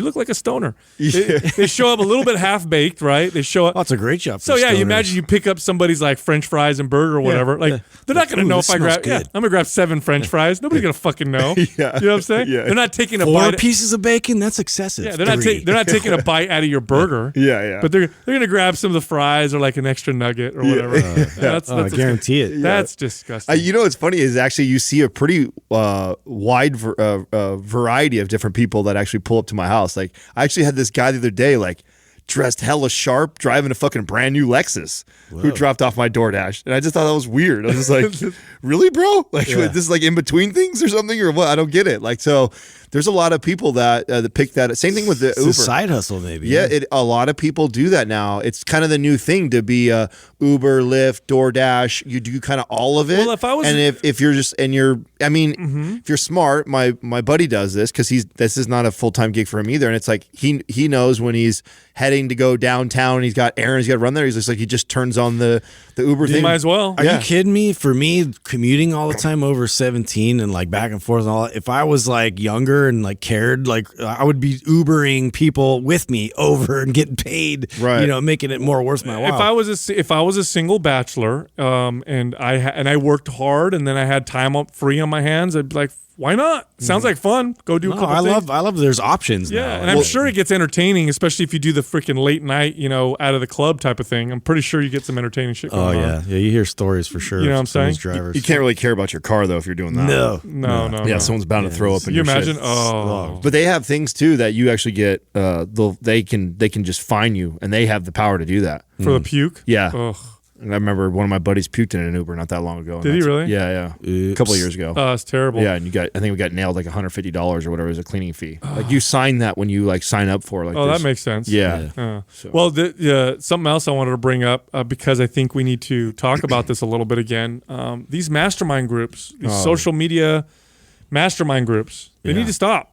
look like a stoner. Yeah. They show up a little bit half baked, right? They show up. Oh, it's a great job. So yeah, you imagine you pick up somebody's like French fries and burger or whatever. Like they're not gonna know if I grab. Yeah, I'm gonna grab 7 French fries. Nobody's gonna fucking know. Yeah. You know what I'm saying? Yeah. They're not taking a 4 bite. pieces of bacon. That's excessive. Yeah, they're not taking a bite out of your burger. Yeah. But they're gonna grab some of the fries or like an extra nugget or whatever. That's I guarantee it. That's disgusting. What's funny is actually you see a pretty wide variety of different people that actually pull up to my house. Like I actually had this guy the other day, like dressed hella sharp, driving a fucking brand new Lexus, who dropped off my DoorDash, and I just thought that was weird. I was just like, really, bro? Like this is like in between things or something, or what? I don't get it. Like so. There's a lot of people that pick that. Same thing with the Uber. It's a side hustle, maybe. Yeah, a lot of people do that now. It's kind of the new thing to be Uber, Lyft, DoorDash. You do kind of all of it. Well, if I was, and if you're just if you're smart, my buddy does this because this is not a full-time gig for him either. And it's like he knows when he's heading to go downtown and he's got errands he's got to run there. He's just like he just turns on the Uber thing. You might as well. Are you kidding me? For me, commuting all the time over 17 and like back and forth and all. If I was like younger and like cared, like I would be Ubering people with me over and getting paid, right? Making it more worth my while. If I was a single bachelor, and I worked hard, and then I had time free on my hands, I'd be like, why not? Sounds like fun. Go do a couple things. I love there's options now. Yeah, and I'm sure it gets entertaining, especially if you do the freaking late night, out of the club type of thing. I'm pretty sure you get some entertaining shit going on. Yeah, you hear stories for sure. You know what I'm saying? Drivers. You can't really care about your car though if you're doing that. No. Yeah, someone's bound to throw up in you your imagine? shit. Oh, but they have things too that you actually get. They can just fine you, and they have the power to do that for the puke. Yeah. Ugh. And I remember one of my buddies puked in an Uber not that long ago. Did he really? Yeah. A couple of years ago. Oh, it's terrible. Yeah, and I think we got nailed like $150 or whatever as a cleaning fee. Like you sign that when you like sign up for that makes sense. Yeah. Well, something else I wanted to bring up because I think we need to talk about this a little bit again. These mastermind groups, these social media mastermind groups, they need to stop.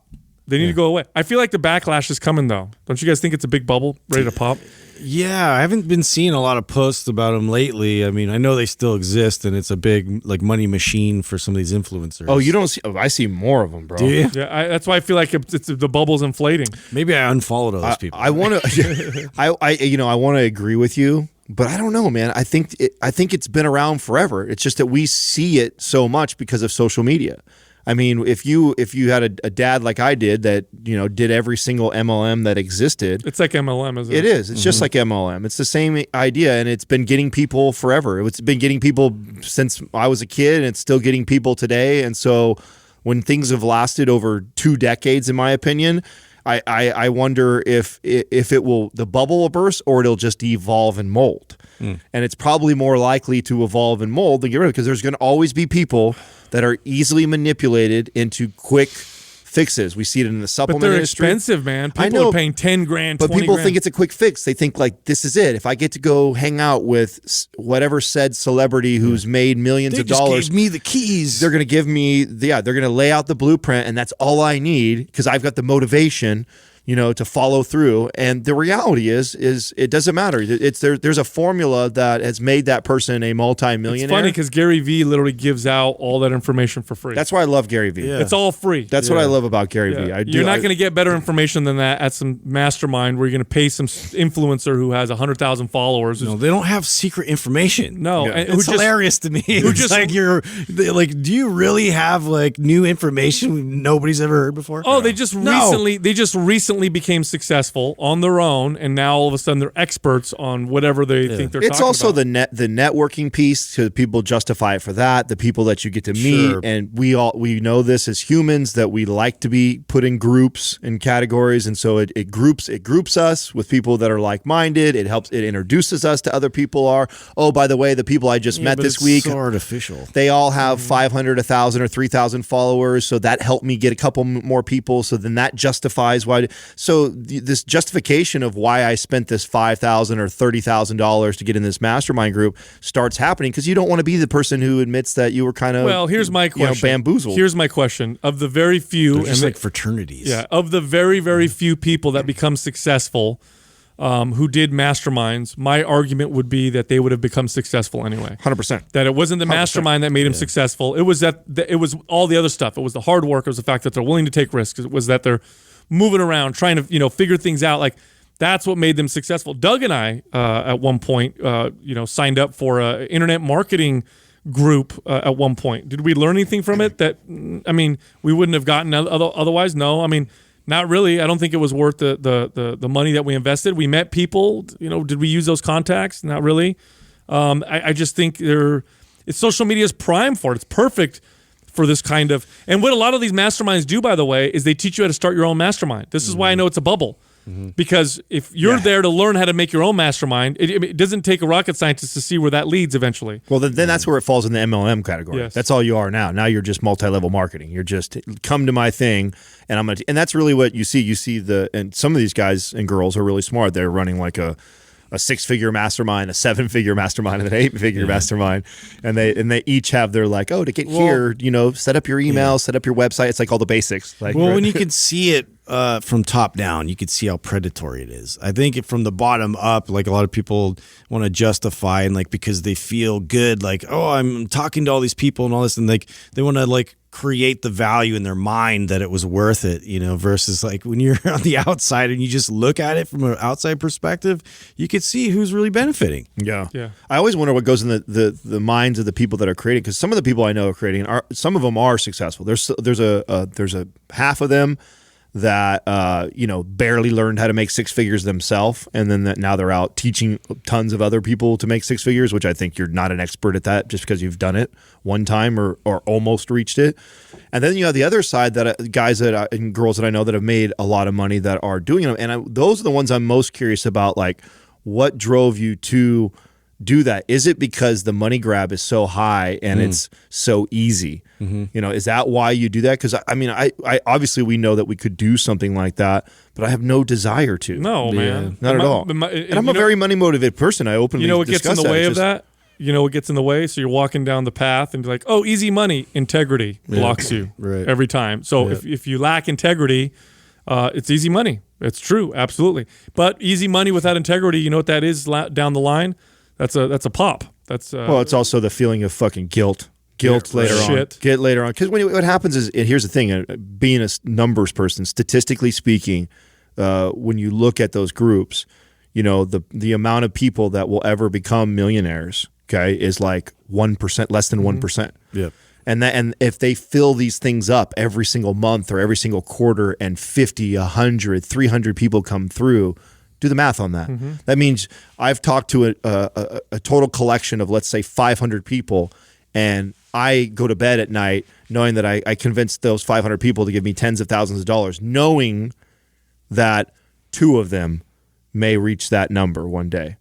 They need to go away. I feel like the backlash is coming though. Don't you guys think it's a big bubble ready to pop? Yeah, I haven't been seeing a lot of posts about them lately. I mean, I know they still exist, and it's a big like money machine for some of these influencers. Oh, you don't see? I see more of them, bro. Do you? Yeah, that's why I feel like it's the bubble's inflating. Maybe I unfollowed all those people. I want to, I want to agree with you But I don't know, man. I think it's been around forever. It's just that we see it so much because of social media. I mean, if you had a dad like I did that, did every single MLM that existed. It's like MLM, isn't it? It is. It's just like MLM. It's the same idea, and it's been getting people forever. It's been getting people since I was a kid, and it's still getting people today. And so when things have lasted over 2 decades, in my opinion, I wonder if the bubble will burst or it'll just evolve and mold. And it's probably more likely to evolve and mold than get rid of it, because there's going to always be people that are easily manipulated into quick fixes. We see it in the supplement industry. But they're industry. expensive, man. People are paying 10 grand, 20 But people grand. think it's a quick fix. They think like, this is it. If I get to go hang out with whatever said celebrity who's made millions of dollars. Gave me the keys. They're going to give me, they're going to lay out the blueprint, and that's all I need because I've got the motivation, to follow through. And the reality is it doesn't matter. There's a formula that has made that person a multi-millionaire. It's funny because Gary Vee literally gives out all that information for free. That's why I love Gary Vee. Yeah. It's all free. That's what I love about Gary Vee. You're not going to get better information than that at some mastermind where you're going to pay some influencer who has 100,000 followers. No, they don't have secret information. No, yeah. and it's hilarious to me. Who just like do you really have like new information nobody's ever heard before? Oh, they just recently became successful on their own, and now all of a sudden they're experts on whatever they think they're talking about. It's also the networking piece, so people justify it for that, the people that you get to meet, and we know this as humans that we like to be put in groups and categories, and so it groups us with people that are like-minded. It introduces us to other people. Oh, by the way, the people I just met this week, so artificial. They all have 500, 1,000, or 3,000 followers, so that helped me get a couple more people. So then that justifies why. So this justification of why I spent this $5,000 or $30,000 to get in this mastermind group starts happening because you don't want to be the person who admits that you were kind of here's my question. Bamboozled. Here's my question: of the very few, they're just like fraternities, of the very very few people that become successful, who did masterminds, my argument would be that they would have become successful anyway. 100%. That it wasn't the 100%. Mastermind that made them successful. It was it was all the other stuff. It was the hard work. It was the fact that they're willing to take risks. It was that they're moving around, trying to figure things out. Like that's what made them successful. Doug and I at one point signed up for an internet marketing group at one point. Did we learn anything from it that we wouldn't have gotten otherwise? No, not really. I don't think it was worth the money that we invested. We met people. Did we use those contacts? Not really. I just think social media is prime for it. It's perfect for this kind of, and what a lot of these masterminds do, by the way, is they teach you how to start your own mastermind. This is why I know it's a bubble. Because if you're there to learn how to make your own mastermind, it doesn't take a rocket scientist to see where that leads eventually. Well, then that's where it falls in the MLM category. Yes. That's all you are now. Now you're just multi-level marketing. You're just come to my thing, and and that's really what you see. You see and some of these guys and girls are really smart. They're running like a 6-figure mastermind, a 7-figure mastermind, and an 8-figure mastermind, and they each have their to get here, set up your email, set up your website. It's like all the basics. When you can see it from top down, you can see how predatory it is. I think from the bottom up, like a lot of people want to justify and because they feel good, I'm talking to all these people and all this, and they want to create the value in their mind that it was worth it, versus when you're on the outside and you just look at it from an outside perspective, you could see who's really benefiting. Yeah. I always wonder what goes in the minds of the people that are creating, because some of the people I know are creating, some of them are successful. There's a half of them that barely learned how to make 6 figures themselves, and then now they're out teaching tons of other people to make 6 figures, which I think you're not an expert at that just because you've done it one time or almost reached it. And then you have the other side, that guys and girls that I know that have made a lot of money that are doing it, and those are the ones I'm most curious about. What drove you to do that? Is it because the money grab is so high and it's so easy? Is that why you do that? Because I obviously we know that we could do something like that, but I have no desire to. No, man, not at all. And I'm a very money motivated person. I openly what gets in the way of that? What gets in the way? So you're walking down the path and you're like, oh, easy money. Integrity blocks you every time. So if you lack integrity, it's easy money. It's true, absolutely. But easy money without integrity, you know what that is down the line? That's a pop. It's also the feeling of fucking guilt later on. Get later on, because what happens is, and here's the thing: being a numbers person, statistically speaking, when you look at those groups, the amount of people that will ever become millionaires, okay, is like 1%, less than 1%. Yeah. And if they fill these things up every single month or every single quarter and 50, 100, 300 people come through, do the math on that. That means I've talked to a total collection of, let's say, 500 people, and I go to bed at night knowing that I convinced those 500 people to give me tens of thousands of dollars, knowing that 2 of them may reach that number one day.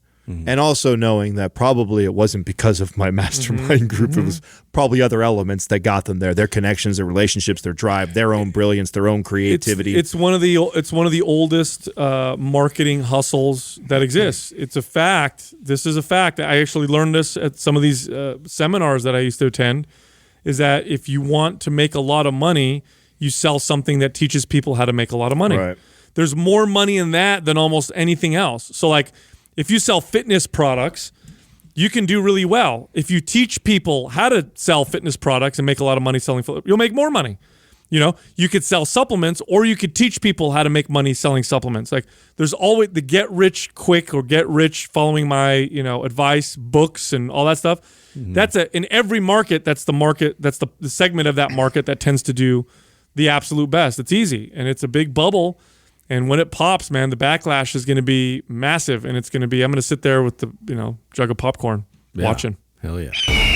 And also knowing that probably it wasn't because of my mastermind group. It was probably other elements that got them there: their connections, their relationships, their drive, their own brilliance, their own creativity. It's one of the oldest marketing hustles that exists. It's a fact. This is a fact. I actually learned this at some of these seminars that I used to attend. Is that if you want to make a lot of money, you sell something that teaches people how to make a lot of money. Right. There's more money in that than almost anything else. So like, if you sell fitness products, you can do really well. If you teach people how to sell fitness products and make a lot of money selling, you'll make more money. You could sell supplements, or you could teach people how to make money selling supplements. Like, there's always the get rich quick or get rich following my, advice, books, and all that stuff. That's in every market. That's the market. That's the segment of that market that tends to do the absolute best. It's easy, and it's a big bubble. And when it pops, man, the backlash is going to be massive, and I'm going to sit there with the, jug of popcorn watching. Hell yeah.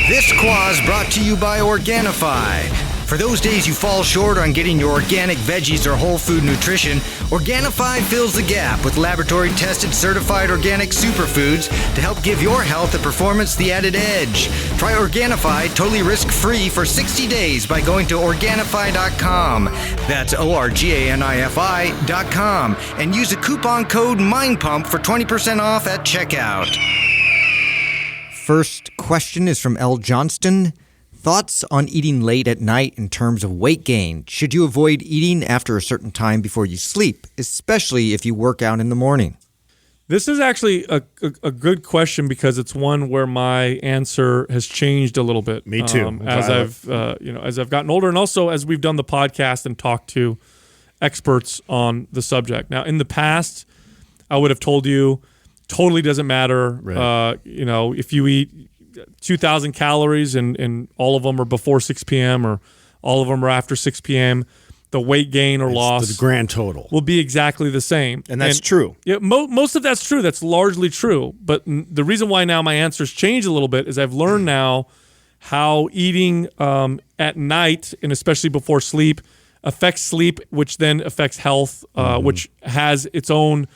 This quaz brought to you by Organifi. For those days you fall short on getting your organic veggies or whole food nutrition, Organifi fills the gap with laboratory-tested certified organic superfoods to help give your health and performance the added edge. Try Organifi totally risk-free for 60 days by going to Organifi.com. That's Organifi.com. And use the coupon code MINDPUMP for 20% off at checkout. First question is from L. Johnston. Thoughts on eating late at night in terms of weight gain? Should you avoid eating after a certain time before you sleep, especially if you work out in the morning? This is actually a good question, because it's one where my answer has changed a little bit. Me too. As I've gotten older, and also as we've done the podcast and talked to experts on the subject. Now, in the past, I would have told you totally doesn't matter. Right. If you eat 2,000 calories and all of them are before 6 p.m. or all of them are after 6 p.m., the weight gain or loss, the grand total, will be exactly the same. And that's true. Yeah, most of that's true. That's largely true. But the reason why now my answers changed a little bit is I've learned now how eating at night, and especially before sleep, affects sleep, which then affects health, which has its own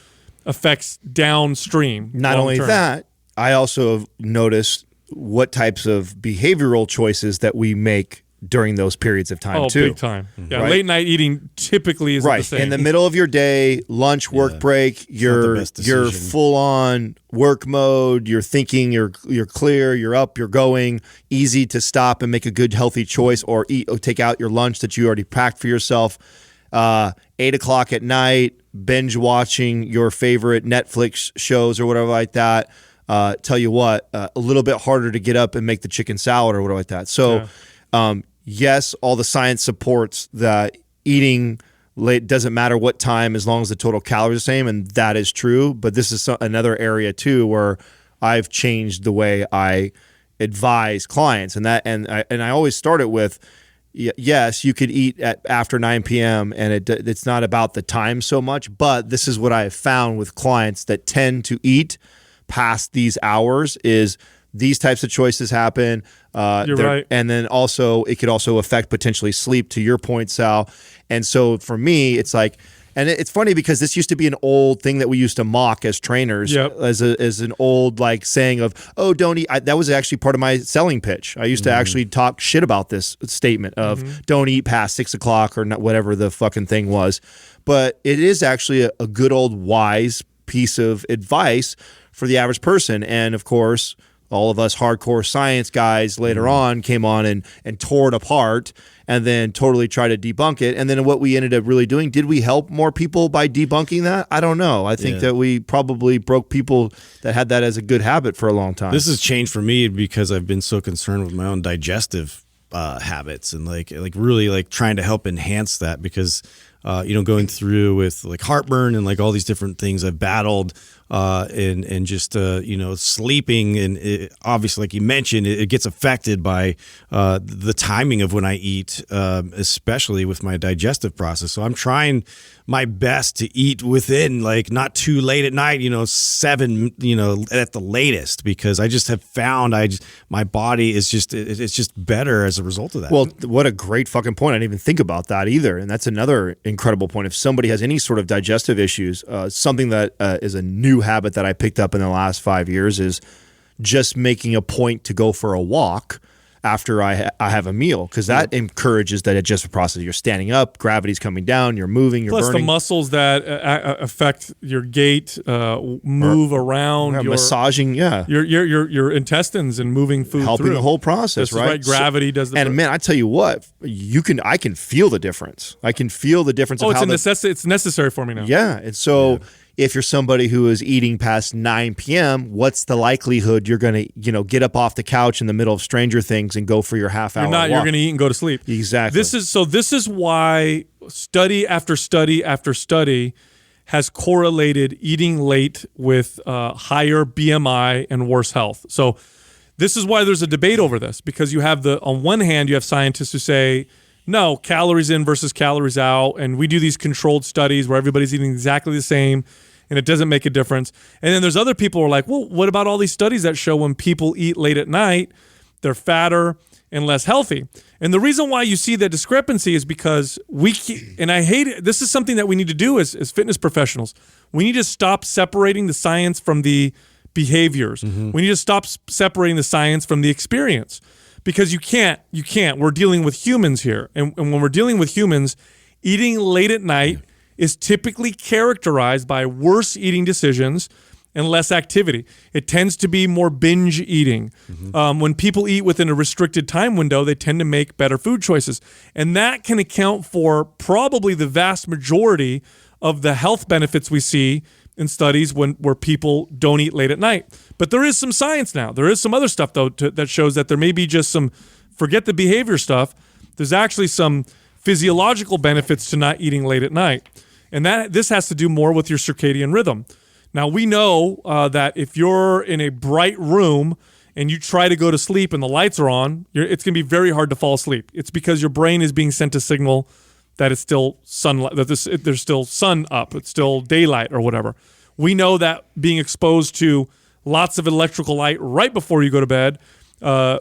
effects downstream. Not only that, I also have noticed what types of behavioral choices that we make during those periods of time too. Big time. Yeah, right? Late night eating typically is the same. In the middle of your day, lunch, work break, you're full on work mode. You're thinking, you're clear, you're up, you're going. Easy to stop and make a good healthy choice, or eat or take out your lunch that you already packed for yourself. 8 o'clock at night, binge watching your favorite Netflix shows or whatever like that. Tell you what, a little bit harder to get up and make the chicken salad or whatever like that. So, yes, all the science supports that eating late doesn't matter what time as long as the total calories are the same, and that is true. But this is another area too where I've changed the way I advise clients, and I always start it with, yes, you could eat after 9 p.m. and it's not about the time so much, but this is what I have found with clients that tend to eat past these hours is these types of choices happen. You're right. And then also it could also affect potentially sleep, to your point, Sal. And so for me, it's like, and it's funny because this used to be an old thing that we used to mock as trainers, as an old like saying of, oh, don't eat. That was actually part of my selling pitch. I used to actually talk shit about this statement of don't eat past 6 o'clock or not, whatever the fucking thing was. But it is actually a good old wise piece of advice for the average person. And of course, all of us hardcore science guys later on came on and tore it apart and then totally tried to debunk it. And then what we ended up really doing, did we help more people by debunking that? I don't know. I think that we probably broke people that had that as a good habit for a long time. This has changed for me because I've been so concerned with my own digestive habits and like really like trying to help enhance that because going through with like heartburn and like all these different things I've battled and just sleeping, and obviously, like you mentioned, it gets affected by the timing of when I eat, especially with my digestive process. So I'm trying my best to eat within, like, not too late at night, 7, at the latest, because I just have found my body is it's just better as a result of that. Well, what a great fucking point. I didn't even think about that either. And that's another incredible point. If somebody has any sort of digestive issues, something that is a new habit that I picked up in the last 5 years is just making a point to go for a walk after I have a meal, because that encourages the digestive process. You're standing up, gravity's coming down, you're moving, you're Plus burning. the muscles that affect your gait, move around, massaging, your intestines and moving food helping through. the whole process, This is right? Gravity does the. And man, I tell you what, I can feel the difference. I can feel the difference. Oh, it's necessary for me now. Yeah, and so. If you're somebody who is eating past 9 p.m., what's the likelihood you're going to, get up off the couch in the middle of Stranger Things and go for your half hour walk? You're going to eat and go to sleep. Exactly. This is why study after study after study has correlated eating late with higher BMI and worse health. So this is why there's a debate over this, because you have on one hand, you have scientists who say, no, calories in versus calories out, and we do these controlled studies where everybody's eating exactly the same, and it doesn't make a difference. And then there's other people who are like, well, what about all these studies that show when people eat late at night, they're fatter and less healthy? And the reason why you see that discrepancy is because and I hate it, this is something that we need to do as fitness professionals. We need to stop separating the science from the behaviors. Mm-hmm. We need to stop separating the science from the experience. Because you can't. We're dealing with humans here. And when we're dealing with humans, eating late at night is typically characterized by worse eating decisions and less activity. It tends to be more binge eating. Mm-hmm. When people eat within a restricted time window, they tend to make better food choices. And that can account for probably the vast majority of the health benefits we see in studies where people don't eat late at night. But there is some science now. There is some other stuff, though, that shows that there may be just some, forget the behavior stuff, there's actually some physiological benefits to not eating late at night. And this has to do more with your circadian rhythm. Now, we know that if you're in a bright room and you try to go to sleep and the lights are on, it's going to be very hard to fall asleep. It's because your brain is being sent a signal that it's still sunlight, that there's still sun up, it's still daylight or whatever. We know that being exposed to lots of electrical light right before you go to bed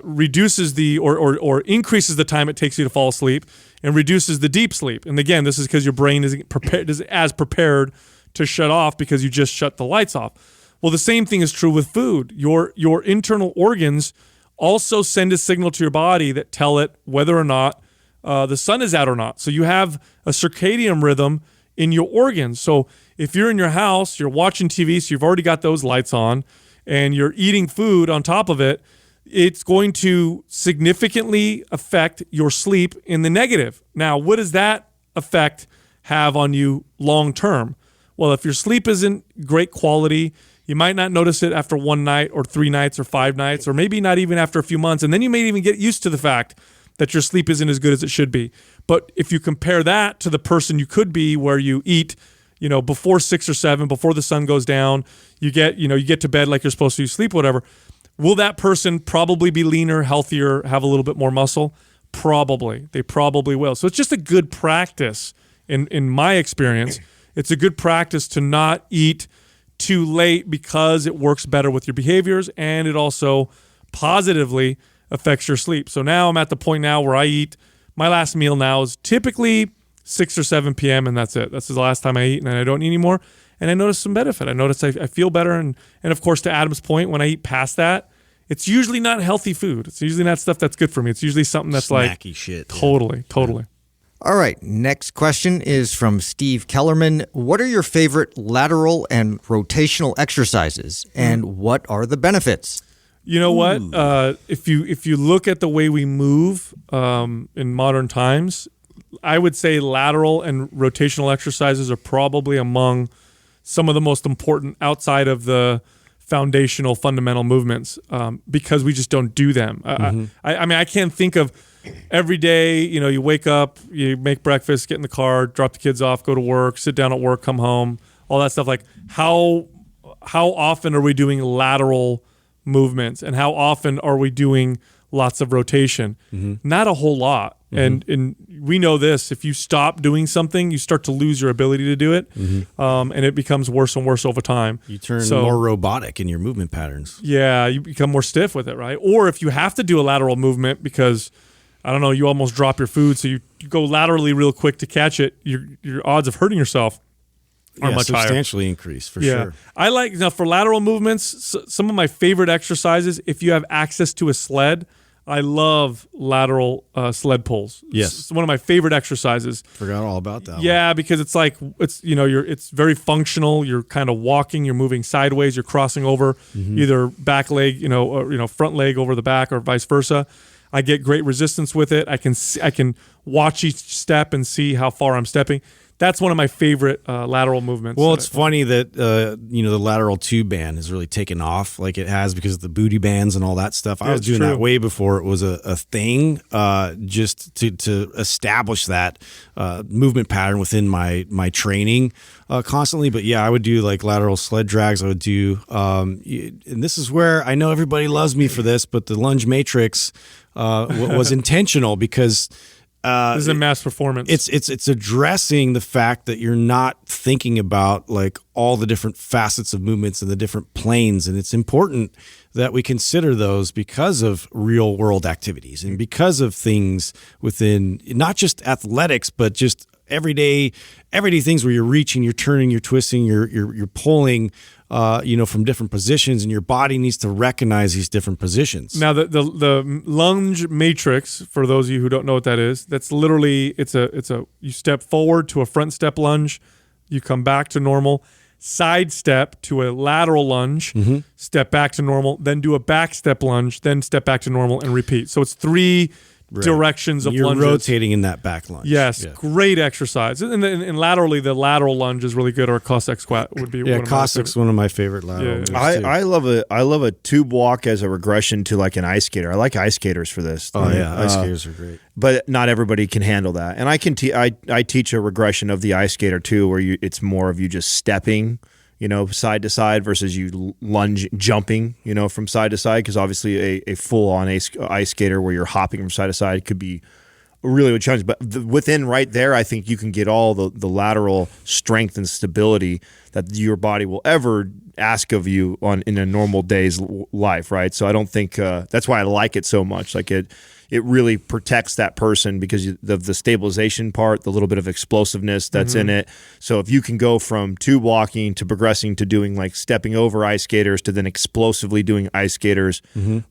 reduces or increases the time it takes you to fall asleep and reduces the deep sleep. And again, this is because your brain isn't prepared to shut off because you just shut the lights off. Well, the same thing is true with food. Your internal organs also send a signal to your body that tell it whether or not the sun is out or not. So you have a circadian rhythm in your organs. So if you're in your house, you're watching TV, so you've already got those lights on, and you're eating food on top of it, it's going to significantly affect your sleep in the negative. Now, what does that effect have on you long term? Well, if your sleep isn't great quality, you might not notice it after one night or 3 nights or 5 nights, or maybe not even after a few months. And then you may even get used to the fact that your sleep isn't as good as it should be. But if you compare that to the person you could be, where you eat, before 6 or 7, before the sun goes down, you get to bed like you're supposed to, you sleep, whatever. Will that person probably be leaner, healthier, have a little bit more muscle? Probably. They probably will. So it's just a good practice in my experience. It's a good practice to not eat too late because it works better with your behaviors, and it also positively affects your sleep. So now I'm at the point now where I eat, my last meal now is typically 6 or 7 p.m. and that's it. That's the last time I eat, and I don't eat anymore. And I notice some benefit. I notice I feel better. And of course, to Adam's point, when I eat past that, it's usually not healthy food. It's usually not stuff that's good for me. It's usually something that's snacky like shit. Totally. All right. Next question is from Steve Kellerman. What are your favorite lateral and rotational exercises, and what are the benefits? You know what? If you look at the way we move in modern times, I would say lateral and rotational exercises are probably among some of the most important outside of the foundational fundamental movements because we just don't do them. I mean, I can't think of every day, you wake up, you make breakfast, get in the car, drop the kids off, go to work, sit down at work, come home, all that stuff. Like how how often are we doing lateral movements and how often are we doing lots of rotation? Not a whole lot. And we know this, if you stop doing something, you start to lose your ability to do it. And it becomes worse and worse over time. You turn more robotic in your movement patterns. Yeah, you become more stiff with it, right? Or if you have to do a lateral movement because, I don't know, you almost drop your food, so you go laterally real quick to catch it, your odds of hurting yourself are much higher. Substantially increased, for sure. I like, now for lateral movements, some of my favorite exercises, if you have access to a sled, I love lateral sled pulls. Yes. It's one of my favorite exercises. Forgot all about that. Yeah, because it's like, it's very functional. You're kind of walking, you're moving sideways, you're crossing over either back leg, or front leg over the back or vice versa. I get great resistance with it. I can watch each step and see how far I'm stepping. That's one of my favorite lateral movements. Well, it's funny that the lateral tube band has really taken off like it has because of the booty bands and all that stuff. I was doing that way before it was a thing, just to establish that movement pattern within my training constantly. But yeah, I would do like lateral sled drags. I would do, and this is where I know everybody loves me for this, but the Lunge Matrix was intentional because. This is a mass performance. It's addressing the fact that you're not thinking about like all the different facets of movements and the different planes, and it's important that we consider those because of real world activities and because of things within not just athletics but just everyday things where you're reaching, you're turning, you're twisting, you're pulling. From different positions, and your body needs to recognize these different positions. Now, the Lunge Matrix, for those of you who don't know what that is, that's literally you step forward to a front step lunge, you come back to normal, side step to a lateral lunge, step back to normal, then do a back step lunge, then step back to normal, and repeat. So it's three directions of lunges. You're rotating in that back lunge. Yes, great exercise. And laterally, the lateral lunge is really good, or a Cossack squat would be Cossack's one of my favorite lateral moves, too. I love a tube walk as a regression to like an ice skater. I like ice skaters for this. Ice skaters are great. But not everybody can handle that. And I teach a regression of the ice skater too, where it's more of you just stepping, side to side versus you lunge jumping, from side to side, because obviously a full-on ice skater where you're hopping from side to side could be really a challenge. But within right there, I think you can get all the lateral strength and stability that your body will ever ask of you in a normal day's life, right? So I don't think that's why I like it so much. Like it really protects that person because of the stabilization part, the little bit of explosiveness that's in it. So if you can go from tube walking to progressing to doing like stepping over ice skaters to then explosively doing ice skaters,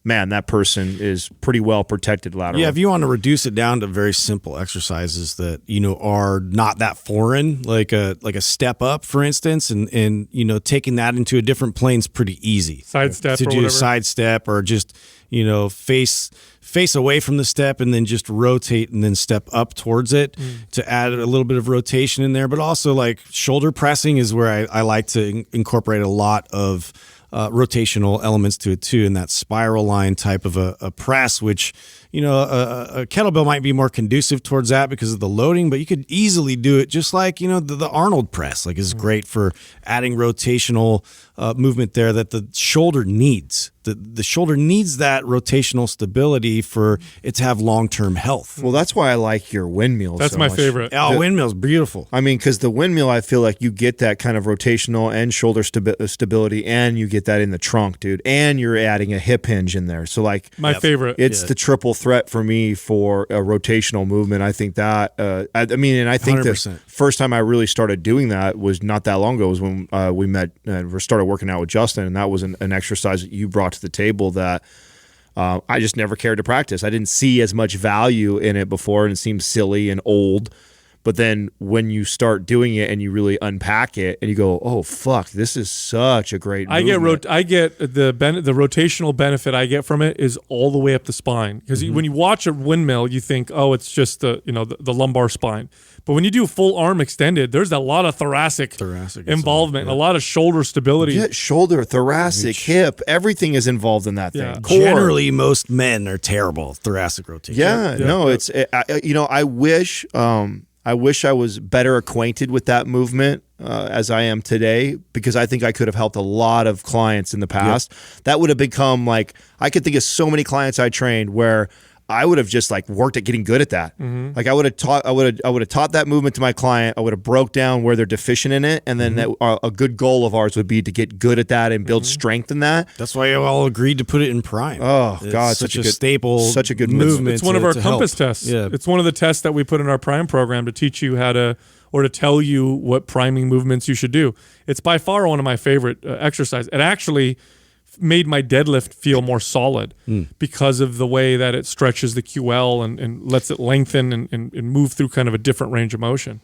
man, that person is pretty well protected laterally. Yeah, if you want to reduce it down to very simple exercises that are not that foreign, like a step up, for instance, and taking that into a different plane is pretty easy. Side step to or do whatever. A side step or just face away from the step and then just rotate and then step up towards it to add a little bit of rotation in there. But also like shoulder pressing is where I like to incorporate a lot of rotational elements to it too, and that spiral line type of a press, which a kettlebell might be more conducive towards that because of the loading, but you could easily do it just like the Arnold press is great for adding rotational movement there that the shoulder needs. The shoulder needs that rotational stability for it to have long-term health. Well, that's why I like your windmill. That's so my much. favorite. Windmill's beautiful. I mean, because the windmill, I feel like you get that kind of rotational and shoulder stability, and you get that in the trunk, dude. And you're adding a hip hinge in there. So, like, my favorite. It's the triple threat for me for a rotational movement. I think that, and I think 100%. the first time I really started doing that was not that long ago. Was when we met and started working out with Justin, and that was an exercise that you brought to the table that I just never cared to practice. I didn't see as much value in it before, and it seemed silly and old. But then when you start doing it and you really unpack it and you go, oh, fuck, this is such a great movement. I get the rotational benefit I get from it is all the way up the spine. Because when you watch a windmill, you think, oh, it's just the lumbar spine. But when you do full arm extended, there's a lot of thoracic involvement, and a lot of shoulder stability. Yeah, shoulder, thoracic, hip, everything is involved in that thing. Yeah. Core. Generally, most men are terrible thoracic rotation. I wish I was better acquainted with that movement as I am today, because I think I could have helped a lot of clients in the past. That would have become like, I could think of so many clients I trained where I would have just like worked at getting good at that. Like I would have taught that movement to my client. I would have broke down where they're deficient in it, and then a good goal of ours would be to get good at that and build strength in that. That's why you all agreed to put it in Prime. Oh God, it's such a staple, such a good movement. It's one of our compass tests. Yeah. It's one of the tests that we put in our Prime program to teach you how to, or to tell you what priming movements you should do. It's by far one of my favorite exercises. It actually made my deadlift feel more solid because of the way that it stretches the QL and lets it lengthen and move through kind of a different range of motion.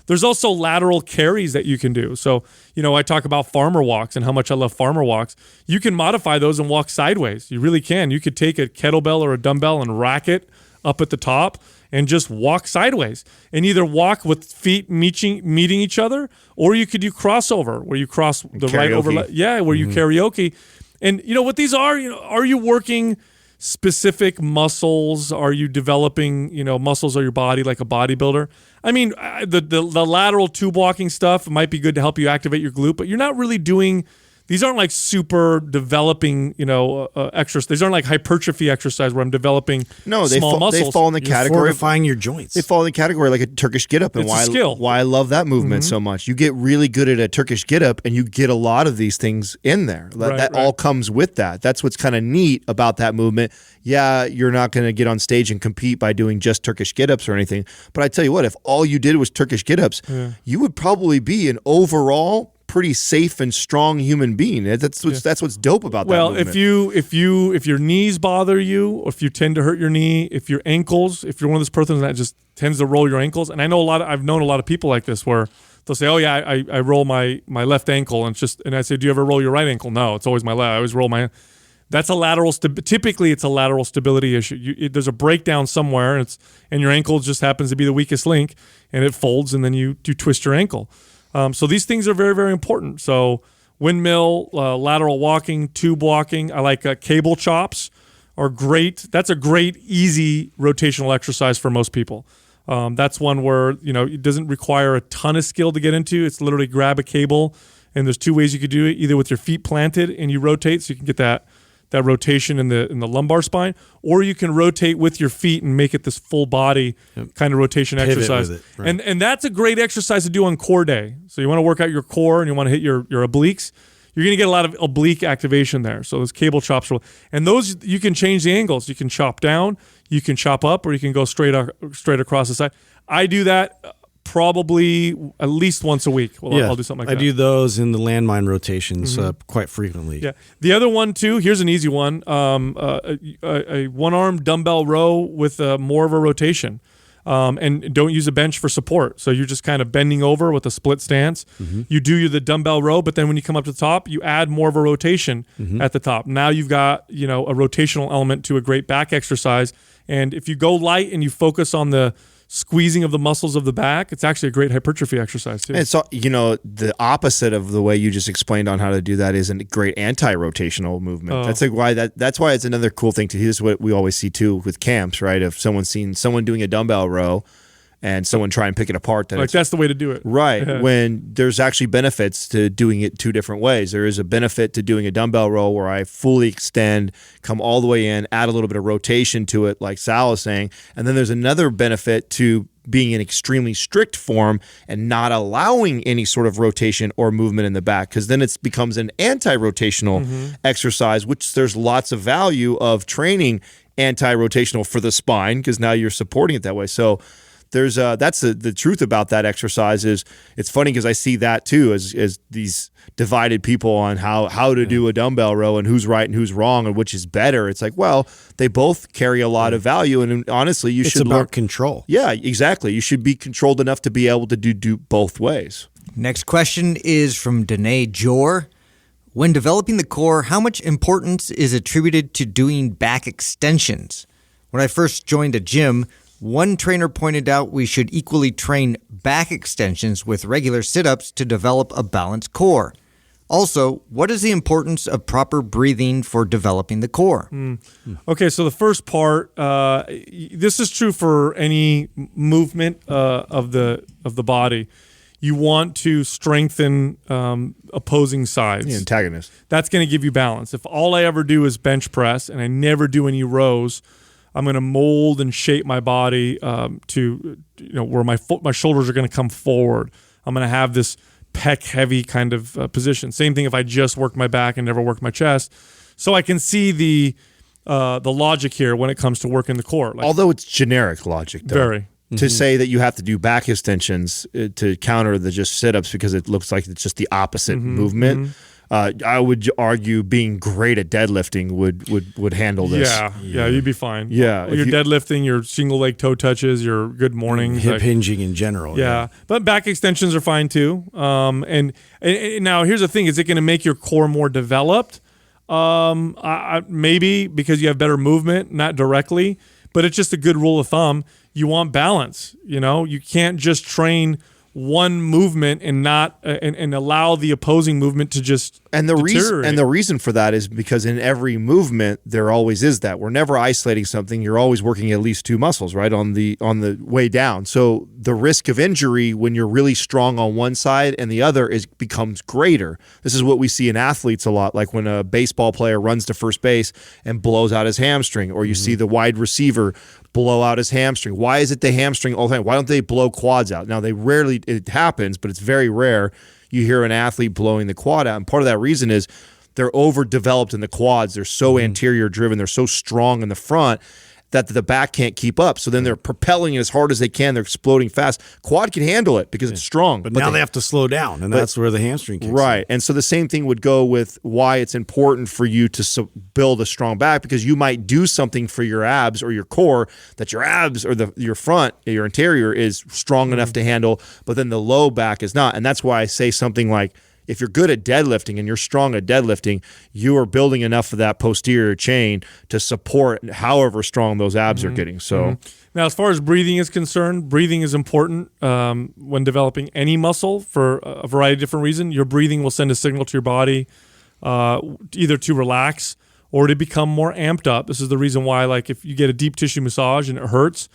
There's also lateral carries that you can do. So, I talk about farmer walks and how much I love farmer walks. You can modify those and walk sideways. You really can. You could take a kettlebell or a dumbbell and rack it up at the top and just walk sideways, and either walk with feet meeting each other, or you could do crossover, where you cross the right over, where you karaoke. And what these are, are you working specific muscles? Are you developing, muscles of your body like a bodybuilder? I mean, the lateral tube walking stuff might be good to help you activate your glute, but you're not really doing. These aren't like super developing, exercises. These aren't like hypertrophy exercise where I'm developing small muscles. They fall in the category of fortifying your joints. They fall in the category like a Turkish get-up, and why I love that movement so much. You get really good at a Turkish get-up, and you get a lot of these things in there. That all comes with that. That's what's kind of neat about that movement. Yeah, you're not going to get on stage and compete by doing just Turkish get-ups or anything. But I tell you what, if all you did was Turkish get-ups, you would probably be an overall pretty safe and strong human being. That's what's dope about that movement. if your knees bother you, or if you tend to hurt your knee, if your ankles, if you're one of those persons that just tends to roll your ankles, and I've known a lot of people like this where they'll say, "Oh yeah, I roll my left ankle," and I say, "Do you ever roll your right ankle?" No, it's always my left. I always roll my. That's a lateral. Typically, it's a lateral stability issue. There's a breakdown somewhere, and your ankle just happens to be the weakest link, and it folds, and then you twist your ankle. So these things are very, very important. So windmill, lateral walking, tube walking. I like cable chops are great. That's a great, easy rotational exercise for most people. That's one where, it doesn't require a ton of skill to get into. It's literally grab a cable, and there's two ways you could do it, either with your feet planted and you rotate so you can get that rotation in the lumbar spine, or you can rotate with your feet and make it this full body kind of rotation Pivot exercise. with it, right. And that's a great exercise to do on core day. So you want to work out your core and you want to hit your obliques. You're going to get a lot of oblique activation there. So those cable chops, and those you can change the angles. You can chop down, you can chop up, or you can go straight across the side. I do that probably at least once a week. I'll do something like that. I do those in the landmine rotations quite frequently. Yeah. The other one too, here's an easy one. A one-arm dumbbell row with more of a rotation. And don't use a bench for support. So you're just kind of bending over with a split stance. You do the dumbbell row, but then when you come up to the top, you add more of a rotation at the top. Now you've got, a rotational element to a great back exercise. And if you go light and you focus on the squeezing of the muscles of the back, it's actually a great hypertrophy exercise too. And so, the opposite of the way you just explained on how to do that is a great anti-rotational movement. That's why it's another cool thing to do. This is what we always see too with camps, right? If someone's seen someone doing a dumbbell row and someone try and pick it apart, that's the way to do it. Right. Yeah. When there's actually benefits to doing it two different ways. There is a benefit to doing a dumbbell row where I fully extend, come all the way in, add a little bit of rotation to it, like Sal is saying. And then there's another benefit to being in extremely strict form and not allowing any sort of rotation or movement in the back, because then it becomes an anti-rotational exercise, which there's lots of value of training anti-rotational for the spine, because now you're supporting it that way. So there's that's the truth about that exercise. Is it's funny because I see that too as these divided people on how to do a dumbbell row and who's right and who's wrong and which is better. It's like, well, they both carry a lot of value, and honestly, it's about control. Yeah, exactly. You should be controlled enough to be able to do both ways. Next question is from Danae Jor. When developing the core, how much importance is attributed to doing back extensions? When I first joined a gym, one trainer pointed out we should equally train back extensions with regular sit-ups to develop a balanced core. Also, what is the importance of proper breathing for developing the core? Okay, so the first part, this is true for any movement of the body. You want to strengthen opposing sides. The antagonist. That's going to give you balance. If all I ever do is bench press and I never do any rows, I'm going to mold and shape my body to where my shoulders are going to come forward. I'm going to have this pec heavy kind of position. Same thing if I just work my back and never work my chest. So I can see the logic here when it comes to working the core. Although it's generic logic, though. Very. To say that you have to do back extensions to counter the just sit-ups because it looks like it's just the opposite movement. I would argue being great at deadlifting would handle this. Yeah, you'd be fine. Yeah. Your deadlifting, your single leg toe touches, your good mornings. Hip hinging in general. Yeah. But back extensions are fine too. And now here's the thing, is it going to make your core more developed? Maybe because you have better movement, not directly, but it's just a good rule of thumb. You want balance. You can't just train one movement and not and allow the opposing movement to just deteriorate. The reason for that is because in every movement there always is that. We're never isolating something. You're always working at least two muscles, right, on the way down. So the risk of injury when you're really strong on one side and the other becomes greater. This is what we see in athletes a lot, like when a baseball player runs to first base and blows out his hamstring, or you see the wide receiver blow out his hamstring. Why is it the hamstring all the time? Why don't they blow quads out? Now, it happens, but it's very rare you hear an athlete blowing the quad out. And part of that reason is they're overdeveloped in the quads. They're so anterior driven. They're so strong in the front that the back can't keep up. So then they're propelling it as hard as they can. They're exploding fast. Quad can handle it because it's strong. But now they have to slow down, and that's where the hamstring kicks in. And so the same thing would go with why it's important for you to build a strong back, because you might do something for your abs or your core that your abs or your front, your interior is strong enough to handle, but then the low back is not. And that's why I say something like, if you're good at deadlifting and you're strong at deadlifting, you are building enough of that posterior chain to support however strong those abs are getting. So now, as far as breathing is concerned, breathing is important when developing any muscle for a variety of different reasons. Your breathing will send a signal to your body either to relax or to become more amped up. This is the reason why, like, if you get a deep tissue massage and it hurts,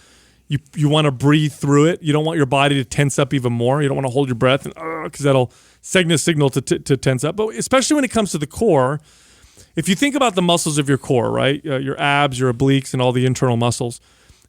you want to breathe through it. You don't want your body to tense up even more. You don't want to hold your breath because that'll send a signal to tense up. But especially when it comes to the core, if you think about the muscles of your core, right, your abs, your obliques, and all the internal muscles,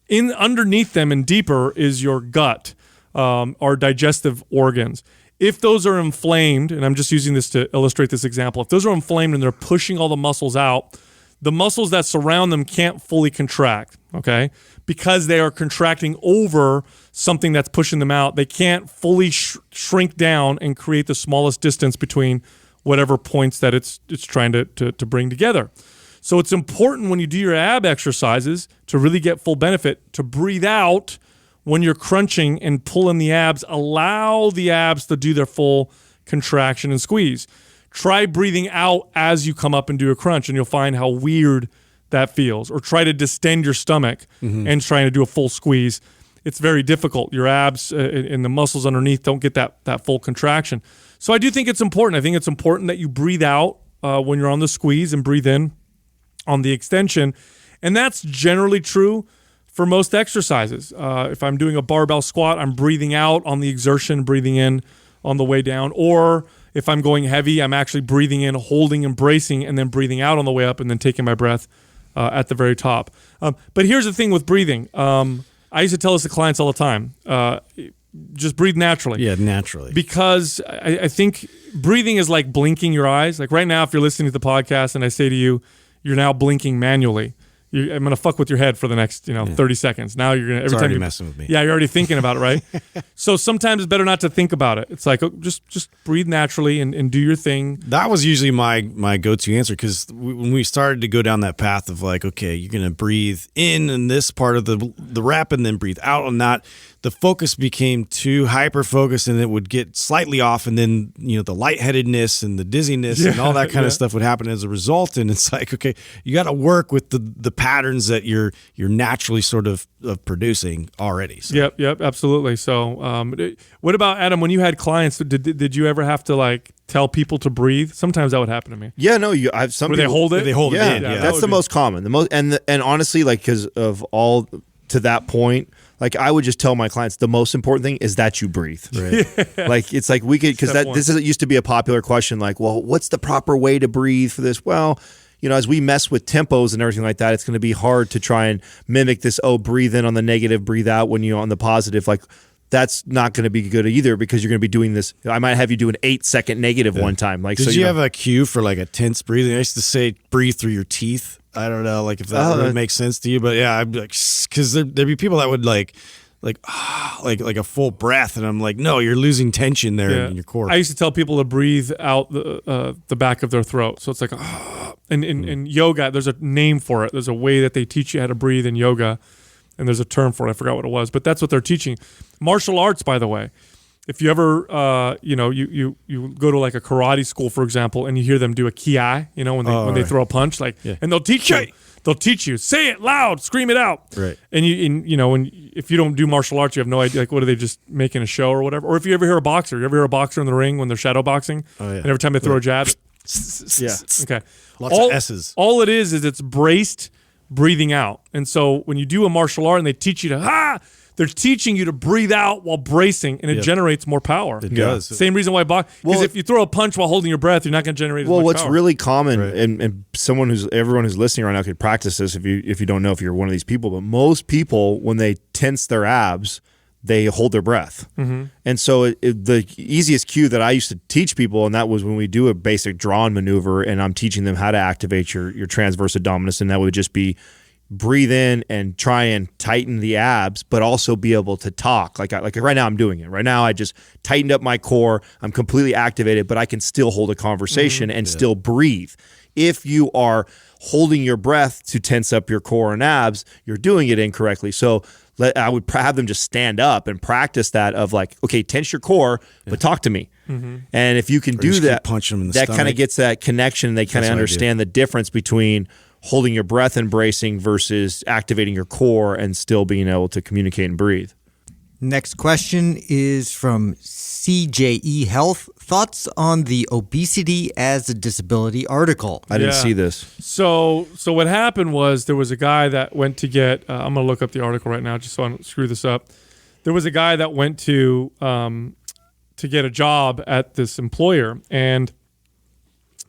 underneath them and deeper is your gut, our digestive organs. If those are inflamed, and I'm just using this to illustrate this example, if those are inflamed and they're pushing all the muscles out, the muscles that surround them can't fully contract, okay? Because they are contracting over something that's pushing them out. They can't fully shrink down and create the smallest distance between whatever points that it's trying to bring together. So it's important when you do your ab exercises to really get full benefit to breathe out when you're crunching and pulling the abs. Allow the abs to do their full contraction and squeeze. Try breathing out as you come up and do a crunch, and you'll find how weird that feels. Or try to distend your stomach and trying to do a full squeeze. It's very difficult. Your abs and the muscles underneath don't get that full contraction. So I do think it's important. I think it's important that you breathe out when you're on the squeeze and breathe in on the extension. And that's generally true for most exercises. If I'm doing a barbell squat, I'm breathing out on the exertion, breathing in on the way down. Or if I'm going heavy, I'm actually breathing in, holding and bracing, and then breathing out on the way up and then taking my breath at the very top. But here's the thing with breathing. I used to tell this to clients all the time. Just breathe naturally. Yeah, naturally. Because I think breathing is like blinking your eyes. Like right now, if you're listening to the podcast and I say to you, you're now blinking manually, I'm going to fuck with your head for the next 30 seconds. Now you're going to, every time you're messing with me. Yeah, you're already thinking about it, right? So sometimes it's better not to think about it. It's like, just breathe naturally and do your thing. That was usually my go-to answer, because when we started to go down that path of like, okay, you're going to breathe in this part of the rep and then breathe out on that, the focus became too hyper-focused and it would get slightly off, and then the lightheadedness and the dizziness and all that kind of stuff would happen as a result. And it's like, okay, you got to work with the patterns that you're naturally sort of producing already. So. Yep, absolutely. So what about, Adam, when you had clients, did you ever have to like tell people to breathe? Sometimes that would happen to me. Yeah, no, I have some where people, they hold it? They hold it in. Yeah, that's the most common. And honestly, like, because of all to that point, like I would just tell my clients, the most important thing is that you breathe. Right. Like it's like we could, because this used to be a popular question. Like, well, what's the proper way to breathe for this? Well, as we mess with tempos and everything like that, it's going to be hard to try and mimic this. Oh, breathe in on the negative, breathe out when you're on the positive. Like that's not going to be good either, because you're going to be doing this. I might have you do an 8-second negative one time. Like, did you have a cue for like a tense breathing? I used to say breathe through your teeth. I don't know, like if that would make sense to you, but yeah, I'd be like, because there'd be people that would like a full breath, and I'm like, no, you're losing tension there in your core. I used to tell people to breathe out the back of their throat, so it's like, and in yoga, there's a name for it. There's a way that they teach you how to breathe in yoga, and there's a term for it. I forgot what it was, but that's what they're teaching. Martial arts, by the way. If you ever, you go to like a karate school, for example, and you hear them do a ki-ai, when they throw a punch, and they'll teach you. They'll teach you, say it loud, scream it out. Right. And if you don't do martial arts, you have no idea. Like, what are they just making a show or whatever? Or if you ever hear a boxer, in the ring when they're shadow boxing, and every time they throw a jab, okay, lots of S's. All it is it's braced breathing out. And so when you do a martial art and they teach you to they're teaching you to breathe out while bracing, and it generates more power. It does. Same reason why because if you throw a punch while holding your breath, you're not going to generate as much power. Well, what's really common, and everyone who's listening right now could practice this if you don't know if you're one of these people, but most people, when they tense their abs, they hold their breath. Mm-hmm. And so the easiest cue that I used to teach people, and that was when we do a basic drawn maneuver, and I'm teaching them how to activate your transverse abdominus, and that would just be breathe in and try and tighten the abs, but also be able to talk. Like right now I'm doing it. Right now I just tightened up my core. I'm completely activated, but I can still hold a conversation and still breathe. If you are holding your breath to tense up your core and abs, you're doing it incorrectly. So I would have them just stand up and practice that of like, okay, tense your core, but talk to me. Mm-hmm. And if you can do that, punch them in the that stomach. kind of gets that connection. They kind of understand the difference between holding your breath and bracing versus activating your core and still being able to communicate and breathe. Next question is from CJE Health. Thoughts on the Obesity as a Disability article? I didn't see this. So what happened was there was a guy that went to get, I'm going to look up the article right now just so I don't screw this up. There was a guy that went to get a job at this employer, and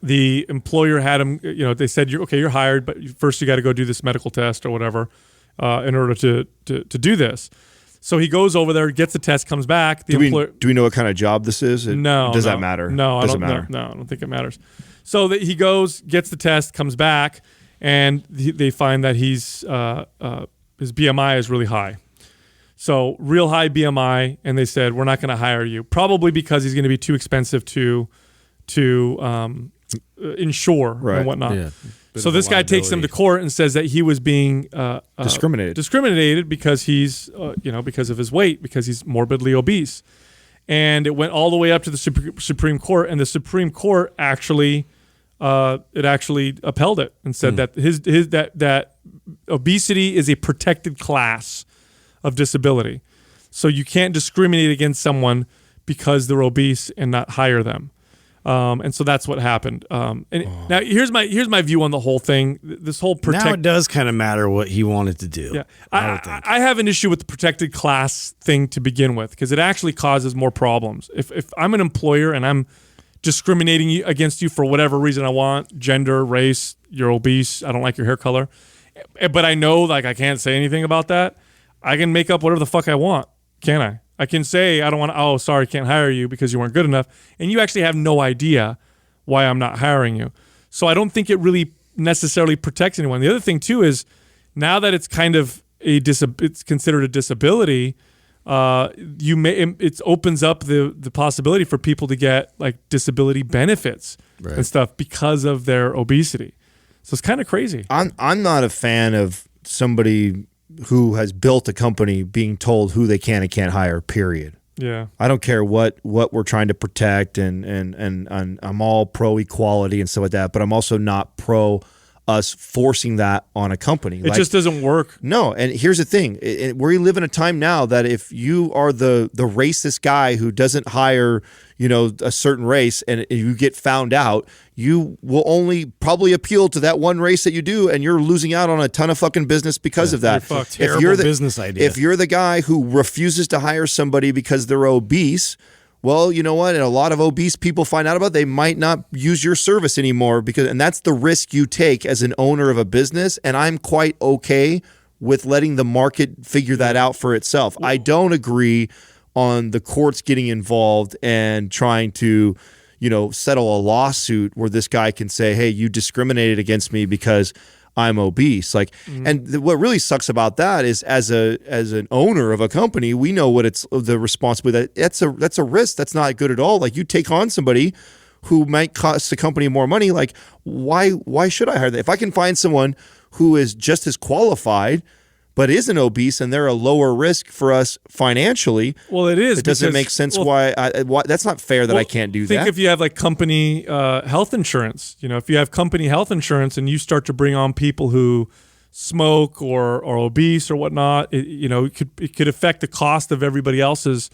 the employer had him, they said, you're hired, but first you got to go do this medical test or whatever in order to do this. So he goes over there, gets the test, comes back. Do we know what kind of job this is? Does that matter? No, doesn't matter. No, I don't think it matters. So he goes, gets the test, comes back, and they find that his BMI is really high. So real high BMI, and they said, we're not going to hire you, probably because he's going to be too expensive to insure and whatnot. Yeah. So this guy takes him to court and says that he was being discriminated because he's because of his weight, because he's morbidly obese, and it went all the way up to the Supreme Court, and the Supreme Court actually upheld it and said that that obesity is a protected class of disability, so you can't discriminate against someone because they're obese and not hire them. And so that's what happened. Now here's my view on the whole thing. This whole now it does kind of matter what he wanted to do. Yeah, I have an issue with the protected class thing to begin with, because it actually causes more problems. If I'm an employer and I'm discriminating against you for whatever reason I want, gender, race, you're obese, I don't like your hair color, but I know like I can't say anything about that, I can make up whatever the fuck I want, can't I? I can say, I don't want to, oh, sorry, can't hire you because you weren't good enough. And you actually have no idea why I'm not hiring you. So I don't think it really necessarily protects anyone. The other thing, too, is now that it's kind of it's considered a disability, it opens up the possibility for people to get like disability benefits and stuff because of their obesity. So it's kind of crazy. I'm not a fan of somebody who has built a company being told who they can and can't hire, period. Yeah. I don't care what we're trying to protect, and I'm all pro equality and stuff like that, but I'm also not pro us forcing that on a company. It just doesn't work. No, and here's the thing. We live in a time now that if you are the racist guy who doesn't hire, a certain race, and you get found out, you will only probably appeal to that one race that you do, and you're losing out on a ton of fucking business because of that. Terrible business idea. If you're the guy who refuses to hire somebody because they're obese, well, you know what? And a lot of obese people find out about it, they might not use your service anymore and that's the risk you take as an owner of a business. And I'm quite okay with letting the market figure that out for itself. I don't agree on the courts getting involved and trying to, settle a lawsuit where this guy can say, hey, you discriminated against me because I'm obese. And what really sucks about that is as an owner of a company, we know what it's the responsibility that's a risk. That's not good at all. Like, you take on somebody who might cost the company more money. Like, why should I hire them? If I can find someone who is just as qualified but isn't obese and they're a lower risk for us financially. Well, it is. It doesn't make sense why that's not fair that I can't do that. Think if you have like company health insurance, if you have company health insurance and you start to bring on people who smoke or obese or whatnot, it could affect the cost of everybody else's.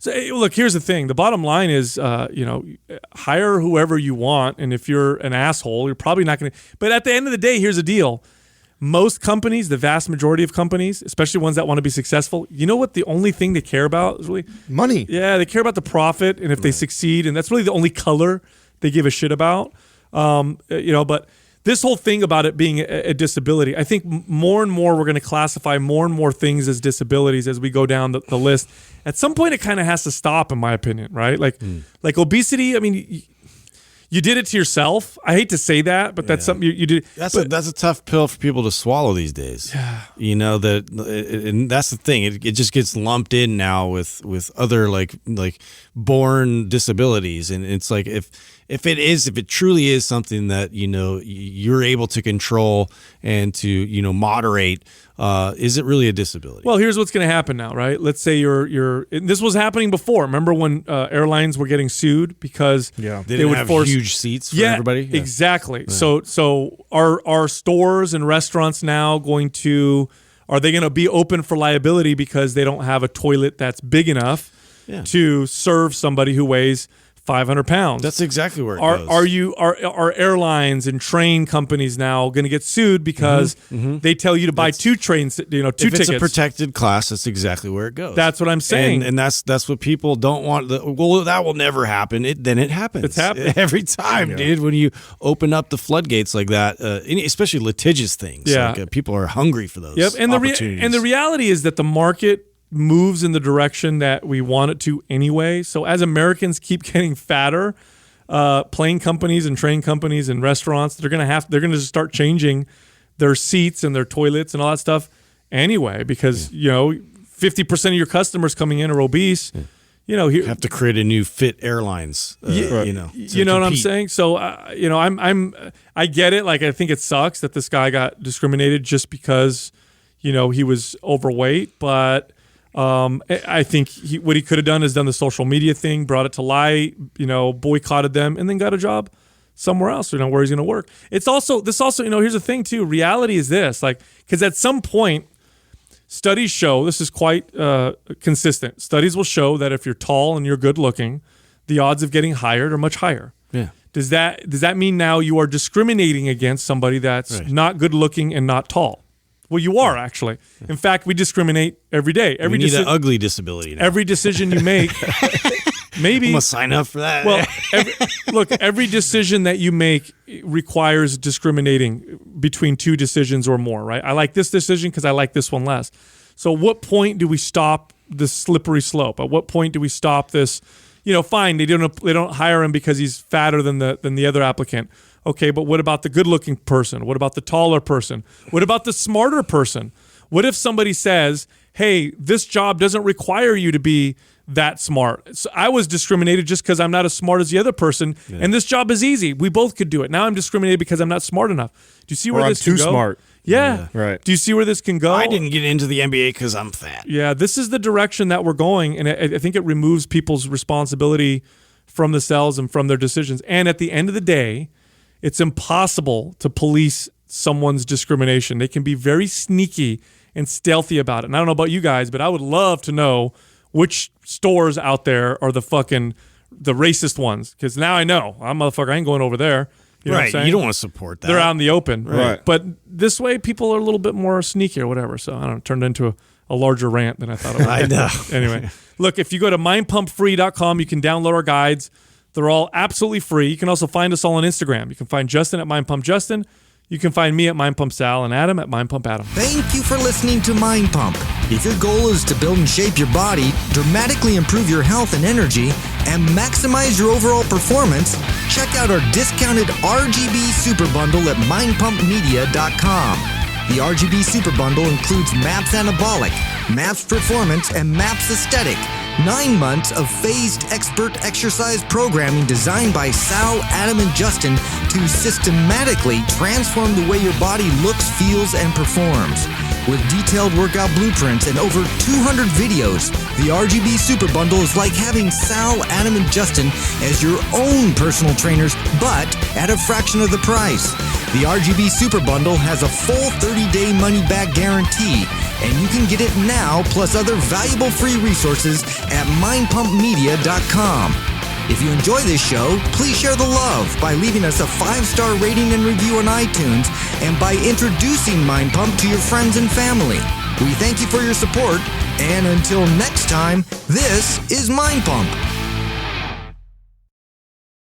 So look, here's the thing. The bottom line is, hire whoever you want. And if you're an asshole, you're probably not going to. But at the end of the day, here's the deal. Most companies, the vast majority of companies, especially ones that want to be successful, you know what the only thing they care about is really? Money. Yeah, they care about the profit and if they succeed, and that's really the only color they give a shit about. But this whole thing about it being a disability, I think more and more we're going to classify more and more things as disabilities as we go down the list. At some point, it kind of has to stop, in my opinion, right? Like obesity, I mean, you did it to yourself. I hate to say that, but that's something you did. That's a tough pill for people to swallow these days. Yeah. And that's the thing. It just gets lumped in now with other like born disabilities, and it's like if it truly is something that you're able to control and to moderate, is it really a disability? Well, here's what's going to happen now, right? Let's say you're. This was happening before. Remember when airlines were getting sued because they would force huge seats for everybody? Yeah, exactly. Yeah. So are stores and restaurants now are they going to be open for liability because they don't have a toilet that's big enough to serve somebody who weighs 500 pounds? That's exactly where it goes. Are airlines and train companies now going to get sued because they tell you to buy two tickets? If it's a protected class, that's exactly where it goes. That's what I'm saying. And that's what people don't want. Well, that will never happen. Then it happens. It's happening every time, dude. When you open up the floodgates like that, especially litigious things. Yeah. Like, people are hungry for those opportunities. And the reality is that the market moves in the direction that we want it to anyway. So as Americans keep getting fatter, plane companies and train companies and restaurants, they're going to start changing their seats and their toilets and all that stuff anyway, because 50% of your customers coming in are obese. You have to create a new fit airlines. You know what I'm saying? So I get it. Like, I think it sucks that this guy got discriminated just because he was overweight, but I think what he could have done is done the social media thing, brought it to light, boycotted them, and then got a job somewhere else, where he's going to work. Here's the thing too. Reality is this, because at some point, studies show, this is quite consistent. Studies will show that if you're tall and you're good looking, the odds of getting hired are much higher. Yeah. Does that mean now you are discriminating against somebody that's not good looking and not tall? Well, you are actually. In fact, we discriminate every day. We need an ugly disability now. Every decision you make, maybe. I'm going to sign up for that. Well, every decision that you make requires discriminating between two decisions or more, right? I like this decision because I like this one less. So at what point do we stop this slippery slope? At what point do we stop this? Fine, they don't hire him because he's fatter than the other applicant. Okay, but what about the good-looking person? What about the taller person? What about the smarter person? What if somebody says, hey, this job doesn't require you to be that smart. So I was discriminated just because I'm not as smart as the other person, and this job is easy. We both could do it. Now I'm discriminated because I'm not smart enough. Do you see where this can go? I'm too smart. Yeah. Right. Do you see where this can go? I didn't get into the NBA because I'm fat. Yeah, this is the direction that we're going, and I think it removes people's responsibility from themselves and from their decisions. And at the end of the day, it's impossible to police someone's discrimination. They can be very sneaky and stealthy about it. And I don't know about you guys, but I would love to know which stores out there are the racist ones. Because now I know. I ain't going over there. You know what I'm saying? You don't want to support that. They're out in the open. Right. But this way, people are a little bit more sneaky or whatever. So I don't know, it turned into a larger rant than I thought it would. I know. Anyway, look, if you go to mindpumpfree.com, you can download our guides. They're all absolutely free. You can also find us all on Instagram. You can find Justin at mindpumpjustin. You can find me at mindpumpsal and Adam at mindpumpadam. Thank you for listening to Mind Pump. If your goal is to build and shape your body, dramatically improve your health and energy, and maximize your overall performance, check out our discounted RGB Super Bundle at mindpumpmedia.com. The RGB Super Bundle includes MAPS Anabolic, MAPS Performance, and MAPS Aesthetic. 9 months of phased expert exercise programming designed by Sal, Adam, and Justin to systematically transform the way your body looks, feels, and performs. With detailed workout blueprints and over 200 videos, the RGB Super Bundle is like having Sal, Adam, and Justin as your own personal trainers, but at a fraction of the price. The RGB Super Bundle has a full 30-day money-back guarantee, and you can get it now plus other valuable free resources at mindpumpmedia.com. If you enjoy this show, please share the love by leaving us a 5-star rating and review on iTunes and by introducing Mind Pump to your friends and family. We thank you for your support, and until next time, this is Mind Pump.